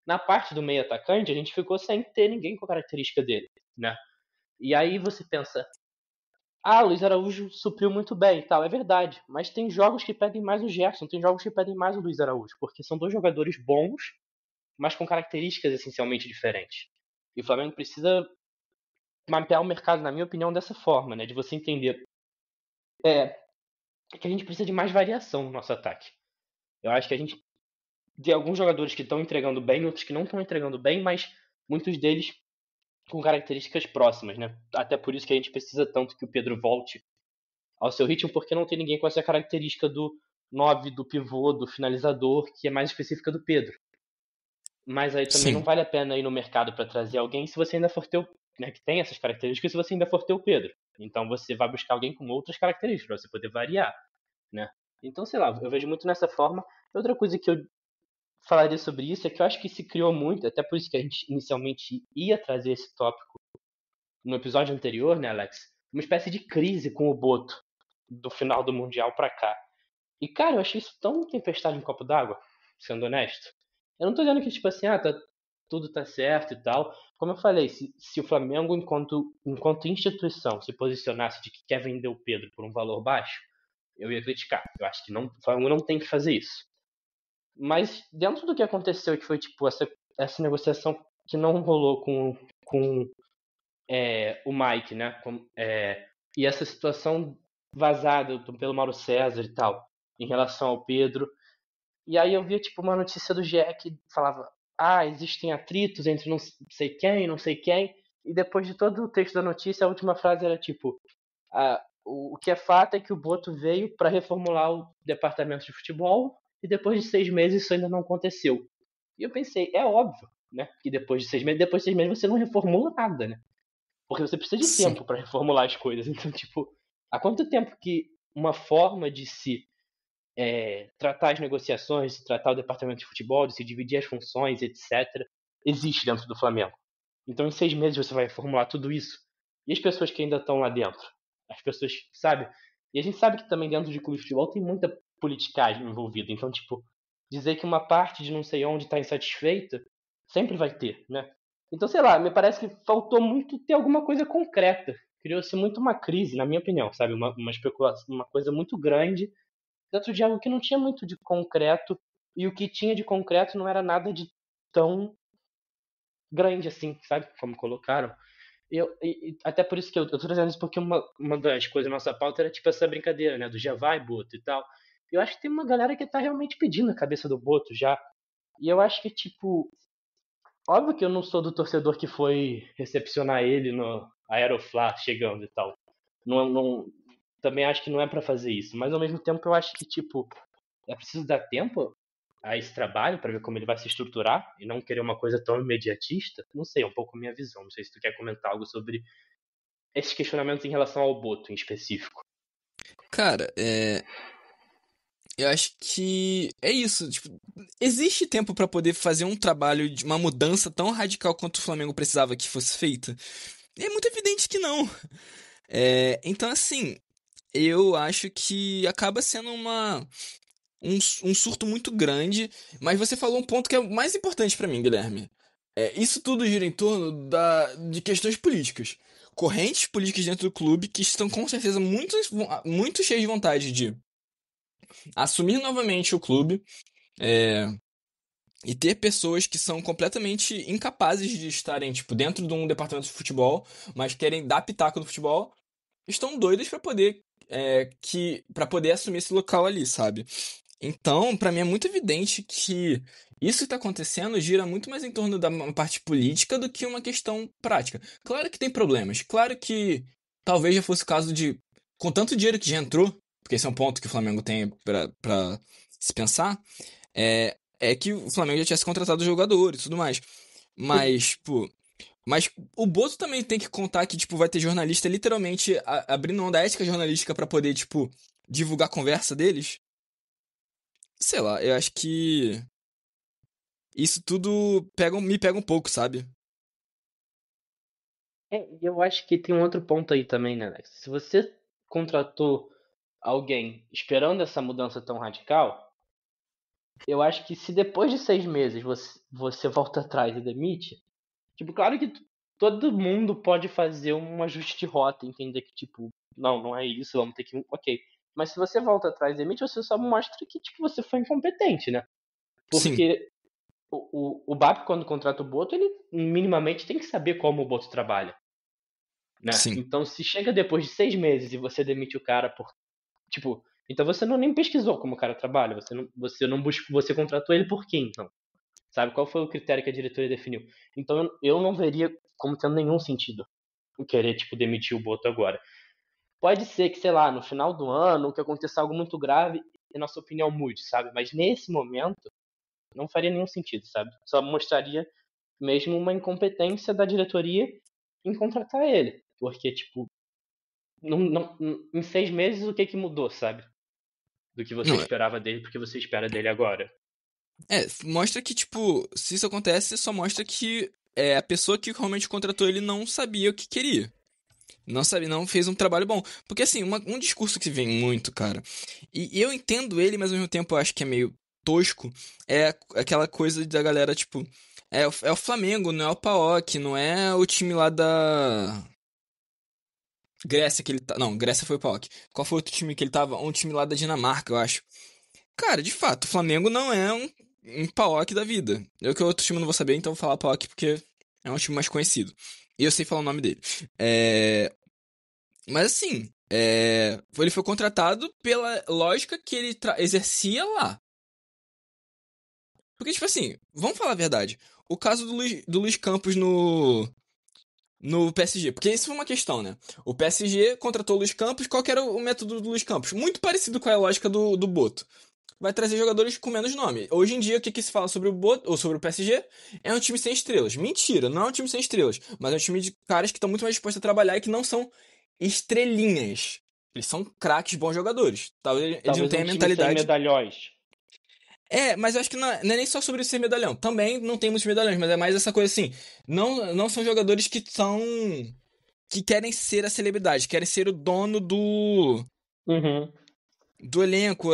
na parte do meio atacante a gente ficou sem ter ninguém com a característica dele, né? E aí você pensa, Luiz Araújo supriu muito bem e tal, é verdade, mas tem jogos que pedem mais o Gerson, tem jogos que pedem mais o Luiz Araújo, porque são dois jogadores bons, mas com características essencialmente diferentes. E o Flamengo precisa mapear o mercado, na minha opinião, dessa forma, né? De você entender que a gente precisa de mais variação no nosso ataque. Eu acho que a gente tem alguns jogadores que estão entregando bem, outros que não estão entregando bem, mas muitos deles com características próximas, né? Até por isso que a gente precisa tanto que o Pedro volte ao seu ritmo, porque não tem ninguém com essa característica do 9, do pivô, do finalizador, que é mais específica do Pedro. Mas aí também não vale a pena ir no mercado para trazer alguém se você ainda for ter que tem essas características, se você ainda for ter o Pedro. Então você vai buscar alguém com outras características para você poder variar, né? Então, sei lá, eu vejo muito nessa forma. Outra coisa que eu falaria sobre isso é que eu acho que se criou muito, até por isso que a gente inicialmente ia trazer esse tópico no episódio anterior, né, Alex? Uma espécie de crise com o Boto do final do Mundial pra cá. E, cara, eu achei isso tão tempestade em copo d'água, sendo honesto. Eu não tô dizendo que, tipo assim, tudo tá certo e tal. Como eu falei, se o Flamengo, enquanto instituição, se posicionasse de que quer vender o Pedro por um valor baixo, eu ia criticar. Eu acho que o Flamengo não tem que fazer isso. Mas dentro do que aconteceu, que foi tipo essa negociação que não rolou com o Mike, né? E essa situação vazada pelo Mauro César e tal, em relação ao Pedro. E aí eu via tipo uma notícia do GE que falava: existem atritos entre não sei quem. E depois de todo o texto da notícia, a última frase era tipo: o que é fato é que o Boto veio para reformular o departamento de futebol e depois de 6 meses isso ainda não aconteceu. E eu pensei, é óbvio, né? Que depois de 6 meses você não reformula nada, né? Porque você precisa de tempo para reformular as coisas. Então, tipo, há quanto tempo que uma forma de se tratar as negociações, de se tratar o departamento de futebol, de se dividir as funções, etc., existe dentro do Flamengo? Então, em 6 meses você vai reformular tudo isso. E as pessoas que ainda estão lá dentro? As pessoas, sabe? E a gente sabe que também dentro de clube de futebol tem muita politicagem envolvida. Então, tipo, dizer que uma parte de não sei onde está insatisfeita, sempre vai ter, né? Então, sei lá, me parece que faltou muito ter alguma coisa concreta. Criou-se muito uma crise, na minha opinião, sabe? Uma especulação, uma coisa muito grande dentro de algo que não tinha muito de concreto. E o que tinha de concreto não era nada de tão grande assim, sabe? Como colocaram. E até por isso que eu tô trazendo isso, porque uma das coisas da nossa pauta era tipo essa brincadeira, né? Do já vai, Boto e tal. Eu acho que tem uma galera que tá realmente pedindo a cabeça do Boto já. E eu acho que, tipo, óbvio que eu não sou do torcedor que foi recepcionar ele no Aeroflá chegando e tal. Também acho que não é pra fazer isso. Mas ao mesmo tempo eu acho que, tipo, é preciso dar tempo a esse trabalho para ver como ele vai se estruturar e não querer uma coisa tão imediatista. Não sei, é um pouco a minha visão. Não sei se tu quer comentar algo sobre esses questionamentos em relação ao Boto em específico. Cara, eu acho que é isso. Tipo, existe tempo pra poder fazer um trabalho de uma mudança tão radical quanto o Flamengo precisava que fosse feita? É muito evidente que não. Então, assim, eu acho que acaba sendo um surto muito grande. Mas você falou um ponto que é o mais importante pra mim, Guilherme. Isso tudo gira em torno de questões políticas. Correntes políticas dentro do clube que estão com certeza muito cheias de vontade de assumir novamente o clube e ter pessoas que são completamente incapazes de estarem tipo, dentro de um departamento de futebol, mas querem dar pitaco no futebol, estão doidas para poder para poder assumir esse local ali, sabe? Então, pra mim é muito evidente que isso que tá acontecendo gira muito mais em torno da uma parte política do que uma questão prática. Claro que tem problemas. Claro que talvez já fosse o caso de, com tanto dinheiro que já entrou, porque esse é um ponto que o Flamengo tem pra se pensar, é que o Flamengo já tivesse contratado jogadores e tudo mais. Mas o Boto também tem que contar que, tipo, vai ter jornalista literalmente abrindo mão da ética jornalística pra poder, tipo, divulgar a conversa deles. Sei lá, eu acho que isso tudo me pega um pouco, sabe? Eu acho que tem um outro ponto aí também, né, Alex? Se você contratou alguém esperando essa mudança tão radical, eu acho que se depois de 6 meses você volta atrás e demite, tipo, claro que todo mundo pode fazer um ajuste de rota, entender que, tipo, não é isso, vamos ter que... Ok. Mas se você volta atrás e demite, você só mostra que, tipo, você foi incompetente, né? Porque o BAP, quando contrata o Boto, ele minimamente tem que saber como o Boto trabalha. Né? Sim. Então, se chega depois de 6 meses e você demite o cara por... Tipo, então você não nem pesquisou como o cara trabalha, você não buscou, você contratou ele por quê, então? Sabe, qual foi o critério que a diretoria definiu? Então, eu não veria como tendo nenhum sentido o querer, tipo, demitir o Boto agora. Pode ser que, sei lá, no final do ano, que aconteça algo muito grave e nossa opinião mude, sabe? Mas nesse momento, não faria nenhum sentido, sabe? Só mostraria mesmo uma incompetência da diretoria em contratar ele. Porque, tipo, em 6 meses, o que mudou, sabe? Do que você esperava dele, porque você espera dele agora. Mostra que, tipo, se isso acontece, só mostra que a pessoa que realmente contratou ele não sabia o que queria. Não sabia, não fez um trabalho bom. Porque, assim, um discurso que vem muito, cara, e eu entendo ele, mas ao mesmo tempo eu acho que é meio tosco, é aquela coisa da galera, tipo, é o Flamengo, não é o PAOK, não é o time lá da Grécia que ele tá... Não, Grécia foi o PAOK. Qual foi o outro time que ele tava? Um time lá da Dinamarca, eu acho. Cara, de fato, o Flamengo não é um PAOK da vida. Eu que outro time não vou saber, então vou falar PAOK porque é um time mais conhecido. E eu sei falar o nome dele. Mas assim, ele foi contratado pela lógica que ele exercia lá. Porque, tipo assim, vamos falar a verdade. O caso do Luiz Campos no PSG. Porque isso foi uma questão, né? O PSG contratou o Luiz Campos. Qual que era o método do Luiz Campos? Muito parecido com a lógica do Boto. Vai trazer jogadores com menos nome. Hoje em dia, o que se fala sobre o Boto, ou sobre o PSG? É um time sem estrelas. Mentira, não é um time sem estrelas. Mas é um time de caras que estão muito mais dispostos a trabalhar e que não são estrelinhas. Eles são craques, bons jogadores. Talvez eles não tenham a mentalidade... Sem medalhões. Mas eu acho que não é nem só sobre ser medalhão. Também não tem muitos medalhões, mas é mais essa coisa assim. Não são jogadores que querem ser a celebridade, querem ser o dono do elenco.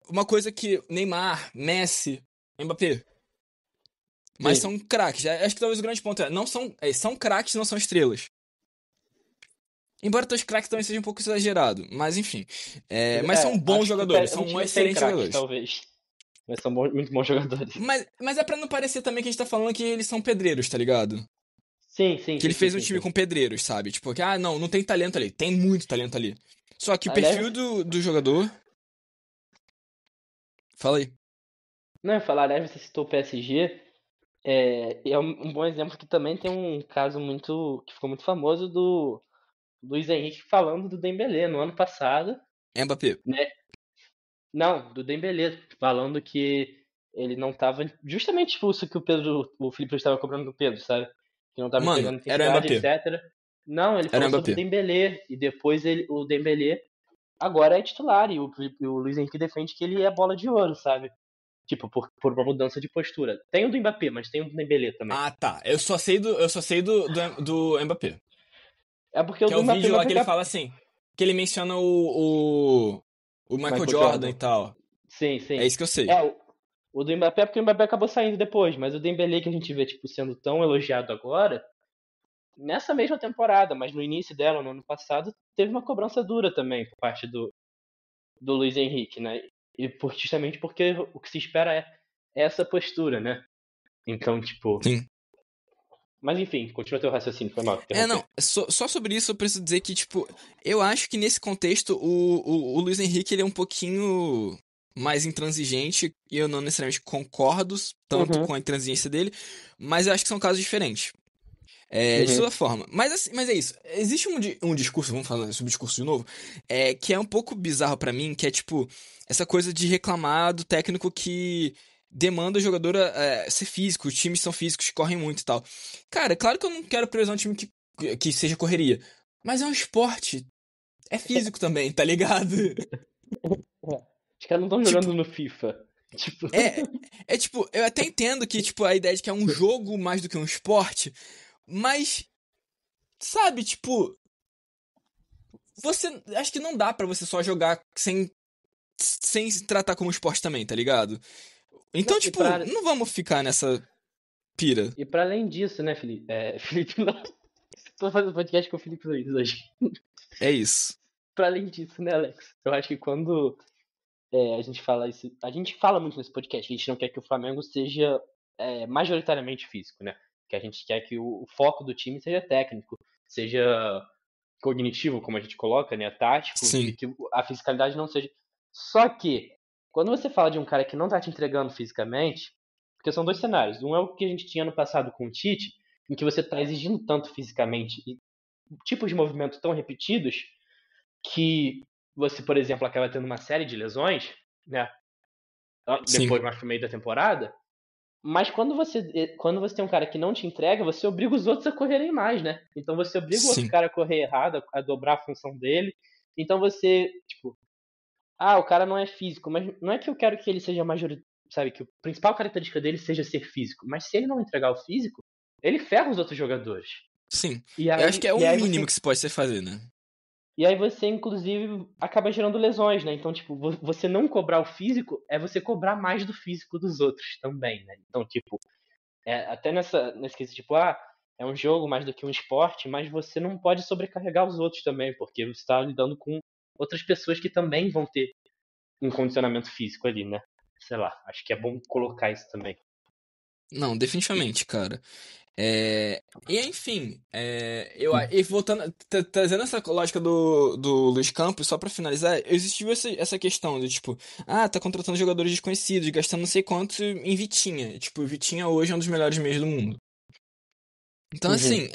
Uma coisa que Neymar, Messi, Mbappé. Mas são craques. Acho que talvez o grande ponto são craques, não são estrelas. Embora os craques também sejam um pouco exagerado, mas enfim. Mas são bons jogadores, são excelentes jogadores. Talvez. Mas são muito bons jogadores. Mas é pra não parecer também que a gente tá falando que eles são pedreiros, tá ligado? Sim. Que ele fez um time com pedreiros, sabe? Tipo, que, não tem talento ali. Tem muito talento ali. Só que o perfil do jogador... Fala aí. Não, eu ia falar, aliás, você citou o PSG. É um bom exemplo que também tem um caso que ficou muito famoso do Luiz Henrique falando do Dembélé no ano passado. Mbappé. Né? Não, do Dembélé, falando que ele não tava justamente expulso que o Felipe estava cobrando do Pedro, sabe? Que não tava entregando intensidade, etc. Não, ele falou sobre o Dembélé, e depois o Dembélé agora é titular, e o Luiz Henrique defende que ele é bola de ouro, sabe? Tipo, por uma mudança de postura. Tem o do Mbappé, mas tem o do Dembélé também. Ah, tá. Eu só sei do Mbappé. É porque que é o vídeo lá que ele fala assim, que ele menciona o Michael Jordan e tal. Sim. É isso que eu sei. O do Mbappé é porque o Mbappé acabou saindo depois, mas o Dembélé que a gente vê, tipo, sendo tão elogiado agora, nessa mesma temporada, mas no início dela, no ano passado, teve uma cobrança dura também por parte do Luiz Henrique, né? E justamente porque o que se espera é essa postura, né? Então, tipo... Sim. Mas enfim, continua teu raciocínio, foi mal. Só sobre isso eu preciso dizer que, tipo, eu acho que nesse contexto o Luiz Henrique ele é um pouquinho mais intransigente, e eu não necessariamente concordo tanto com a intransigência dele, mas eu acho que são casos diferentes. De toda forma. Mas é isso. Existe um discurso, vamos falar sobre discurso de novo, que é um pouco bizarro pra mim, que é tipo, essa coisa de reclamar do técnico que demanda o jogador ser físico, os times são físicos, correm muito e tal. Cara, é claro que eu não quero priorizar um time que seja correria, mas é um esporte. É físico também, tá ligado? Os caras não estão jogando no FIFA. Tipo... tipo, eu até entendo que, tipo, a ideia de que é um jogo mais do que um esporte, mas, sabe, tipo, Acho que não dá pra você só jogar sem se tratar como esporte também, tá ligado? Então, Não, tipo, não vamos ficar nessa pira. E pra além disso, né, Felipe? Felipe não. Tô fazendo podcast com o Felipe Luiz hoje. É isso. Pra além disso, né, Alex? Eu acho que quando a gente fala isso. A gente fala muito nesse podcast, a gente não quer que o Flamengo seja majoritariamente físico, né? Que a gente quer que o foco do time seja técnico, seja cognitivo, como a gente coloca, né? Tático, Sim. e que a fisicalidade não seja. Só que, quando você fala de um cara que não tá te entregando fisicamente, porque são dois cenários. Um é o que a gente tinha no passado com o Tite, em que você tá exigindo tanto fisicamente e tipos de movimento tão repetidos que você, por exemplo, acaba tendo uma série de lesões, né? Depois, mais pro meio da temporada. Mas quando você tem um cara que não te entrega, você obriga os outros a correrem mais, né? Então você obriga o outro cara a correr errado, a dobrar a função dele. Então você, tipo, o cara não é físico, mas não é que eu quero que ele seja sabe, que a principal característica dele seja ser físico. Mas se ele não entregar o físico, ele ferra os outros jogadores. Sim. E aí, eu acho que é o mínimo que se pode fazer, né? E aí você, inclusive, acaba gerando lesões, né? Então, tipo, você não cobrar o físico é você cobrar mais do físico dos outros também, né? Então, tipo, até nesse quesito, tipo, é um jogo mais do que um esporte, mas você não pode sobrecarregar os outros também, porque você está lidando com outras pessoas que também vão ter um condicionamento físico ali, né? Sei lá, acho que é bom colocar isso também. Não, definitivamente, cara. E enfim, e voltando, trazendo essa lógica do Luiz Campos, só pra finalizar, existiu essa questão de tipo, tá contratando jogadores desconhecidos, gastando não sei quanto em Vitinha. Tipo, Vitinha hoje é um dos melhores meios do mundo. Então, assim,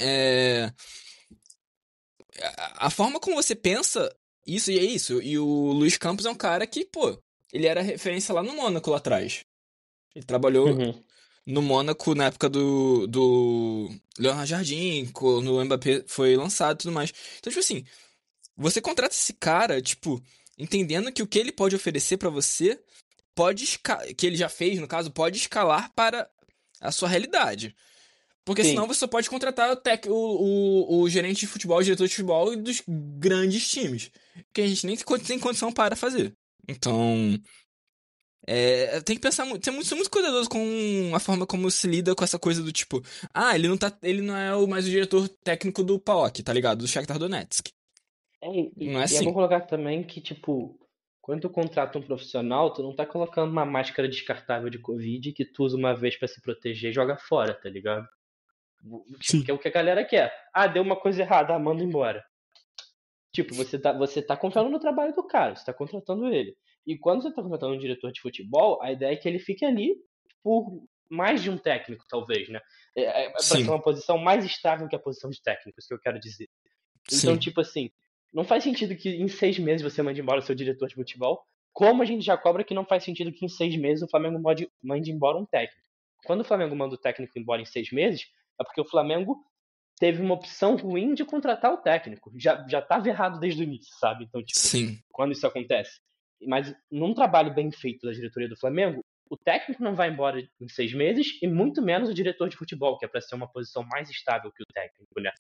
a forma como você pensa, isso e é isso. E o Luiz Campos é um cara que, pô, ele era referência lá no Mônaco lá atrás. Ele trabalhou no Mônaco na época do Leonardo Jardim, quando o Mbappé foi lançado e tudo mais. Então, tipo assim, você contrata esse cara, tipo, entendendo que o que ele pode oferecer pra você que ele já fez, no caso, pode escalar para a sua realidade. Porque senão você só pode contratar o gerente de futebol, o diretor de futebol dos grandes times. Que a gente nem tem condição para fazer. Então, tem que pensar muito, ser muito cuidadoso com a forma como se lida com essa coisa do tipo, ele não é mais o diretor técnico do PAOK, tá ligado? Do Shakhtar Donetsk. Não é assim. E é bom colocar também que, tipo, quando tu contrata um profissional, tu não tá colocando uma máscara descartável de Covid que tu usa uma vez pra se proteger e joga fora, tá ligado? Tipo, que é o que a galera quer. Deu uma coisa errada, manda embora. Tipo, você tá confiando no trabalho do cara, você tá contratando ele. E quando você tá contratando um diretor de futebol, a ideia é que ele fique ali por mais de um técnico, talvez, né? Pra ser uma posição mais estável que a posição de técnico, isso que eu quero dizer. Então, tipo assim, não faz sentido que em 6 meses você mande embora o seu diretor de futebol, como a gente já cobra que não faz sentido que em 6 meses o Flamengo mande embora um técnico. Quando o Flamengo manda o técnico embora em 6 meses, é porque o Flamengo teve uma opção ruim de contratar o técnico. Já tava errado desde o início, sabe? Então, tipo, quando isso acontece. Mas num trabalho bem feito da diretoria do Flamengo, o técnico não vai embora em 6 meses e muito menos o diretor de futebol, que é pra ser uma posição mais estável que o técnico, né?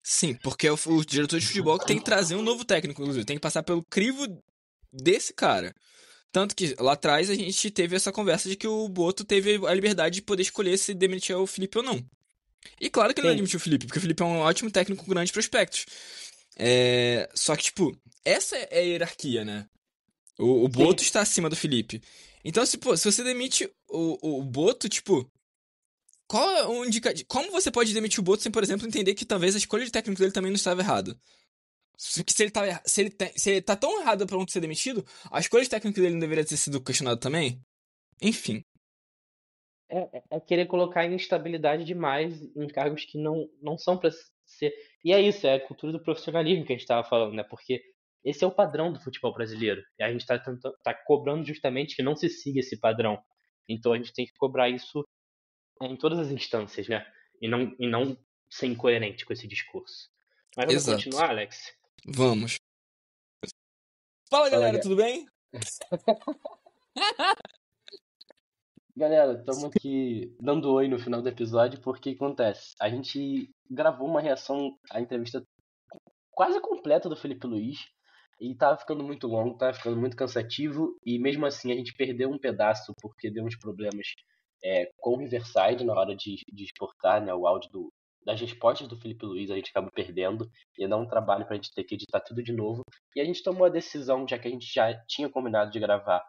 Sim, porque é o diretor de futebol que tem que trazer um novo técnico, inclusive. Tem que passar pelo crivo desse cara. Tanto que lá atrás a gente teve essa conversa de que o Boto teve a liberdade de poder escolher se demitir o Felipe ou não. E claro que ele não demitiu o Felipe, porque o Felipe é um ótimo técnico com grandes prospectos. Só que, tipo, essa é a hierarquia, né? O Boto está acima do Felipe. Então, se você demite o Boto, tipo... Como você pode demitir o Boto sem, por exemplo, entender que talvez a escolha de técnico dele também não estava errada? Se ele tá tão errado pra ser demitido, a escolha de técnico dele não deveria ter sido questionada também? Enfim. É querer colocar instabilidade demais em cargos que não são pra ser... E é isso, é a cultura do profissionalismo que a gente tava falando, né? Porque esse é o padrão do futebol brasileiro. E a gente tá cobrando justamente que não se siga esse padrão. Então a gente tem que cobrar isso em todas as instâncias, né? E não ser incoerente com esse discurso. Mas vamos continuar, Alex? Vamos. Fala, galera, tudo bem? Galera, estamos aqui dando oi no final do episódio porque acontece. A gente gravou uma reação à entrevista quase completa do Felipe Luiz. E tava ficando muito longo, tava ficando muito cansativo. E mesmo assim a gente perdeu um pedaço porque deu uns problemas com o Riverside na hora de exportar, né, o áudio das respostas do Felipe Luiz. A gente acabou perdendo. Ia dar um trabalho pra gente ter que editar tudo de novo. E a gente tomou a decisão, já que a gente já tinha combinado de gravar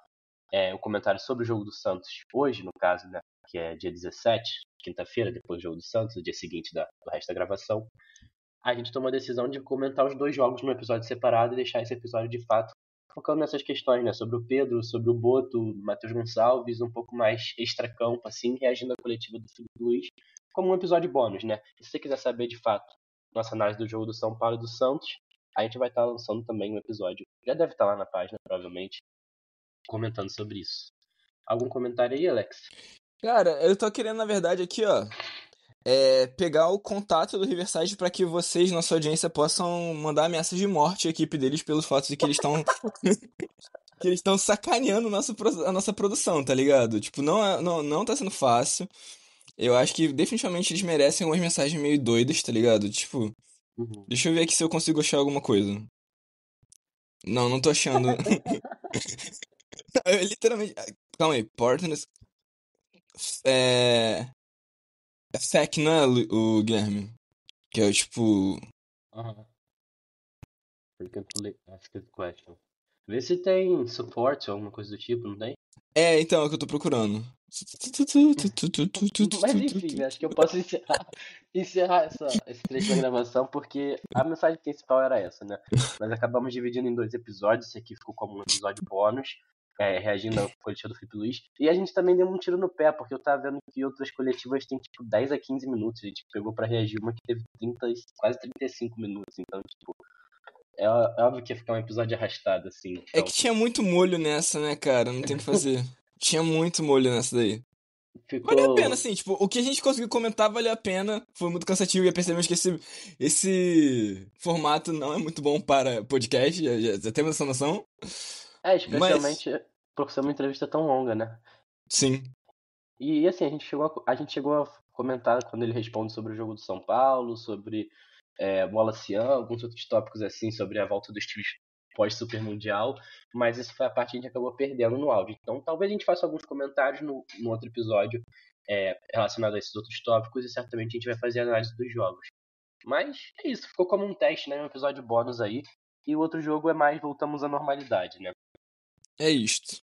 o comentário sobre o jogo do Santos hoje, no caso, né, que é dia 17, quinta-feira, depois do jogo do Santos, o dia seguinte do resto da gravação. A gente tomou a decisão de comentar os 2 jogos num episódio separado e deixar esse episódio de fato focando nessas questões, né? Sobre o Pedro, sobre o Boto, o Matheus Gonçalves, um pouco mais extracampo, assim, reagindo à coletiva do Felipe Luiz, como um episódio bônus, né? E se você quiser saber de fato nossa análise do jogo do São Paulo e do Santos, a gente vai estar lançando também um episódio, já deve estar lá na página, provavelmente, comentando sobre isso. Algum comentário aí, Alex? Cara, eu tô querendo, na verdade, aqui, ó, pegar o contato do Riverside pra que vocês, nossa audiência, possam mandar ameaças de morte à equipe deles pelo fato de que eles estão que eles estão sacaneando a nossa produção, tá ligado? Tipo, não tá sendo fácil. Eu acho que definitivamente eles merecem algumas mensagens meio doidas, tá ligado? Tipo, deixa eu ver aqui se eu consigo achar alguma coisa. Não tô achando. Eu literalmente. Calma aí, Portland. É FAQ, não é, o Guilherme? Que é tipo. Ask a question. Vê se tem suporte ou alguma coisa do tipo, não tem? Então, é o que eu tô procurando. Mas enfim, acho que eu posso encerrar esse trecho da gravação, porque a mensagem principal era essa, né? Nós acabamos dividindo em 2 episódios, esse aqui ficou como um episódio bônus, reagindo à coletiva do Felipe Luiz, e a gente também deu um tiro no pé, porque eu tava vendo que outras coletivas têm tipo 10 a 15 minutos, a gente pegou pra reagir uma que teve quase 35 minutos, então tipo, é óbvio que ia ficar um episódio arrastado, assim. Então... É que tinha muito molho nessa, né, cara? Não tem o que fazer. Tinha muito molho nessa daí. Valeu a pena, assim, tipo, o que a gente conseguiu comentar valeu a pena. Foi muito cansativo e percebemos que esse formato não é muito bom para podcast, já temos essa noção. Especialmente por ser uma entrevista tão longa, né? Sim. E assim, a gente chegou a comentar quando ele responde sobre o jogo do São Paulo, sobre Bola Cian, alguns outros tópicos assim, sobre a volta dos times pós-Super Mundial, mas essa foi a parte que a gente acabou perdendo no áudio. Então talvez a gente faça alguns comentários no outro episódio relacionado a esses outros tópicos e certamente a gente vai fazer a análise dos jogos. Mas é isso, ficou como um teste, né? Um episódio bônus aí. E o outro jogo é mais voltamos à normalidade, né? É isto.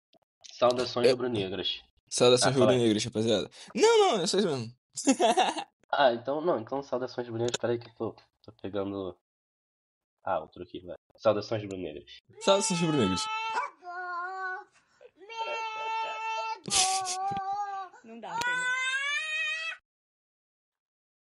Saudações rubro-negras. Saudações rubro-negras, rapaziada. Não, é só isso mesmo. Então saudações rubro-negras. Peraí que eu tô pegando... outro aqui, vai. Saudações rubro-negras. Saudações rubro-negras. Não dá,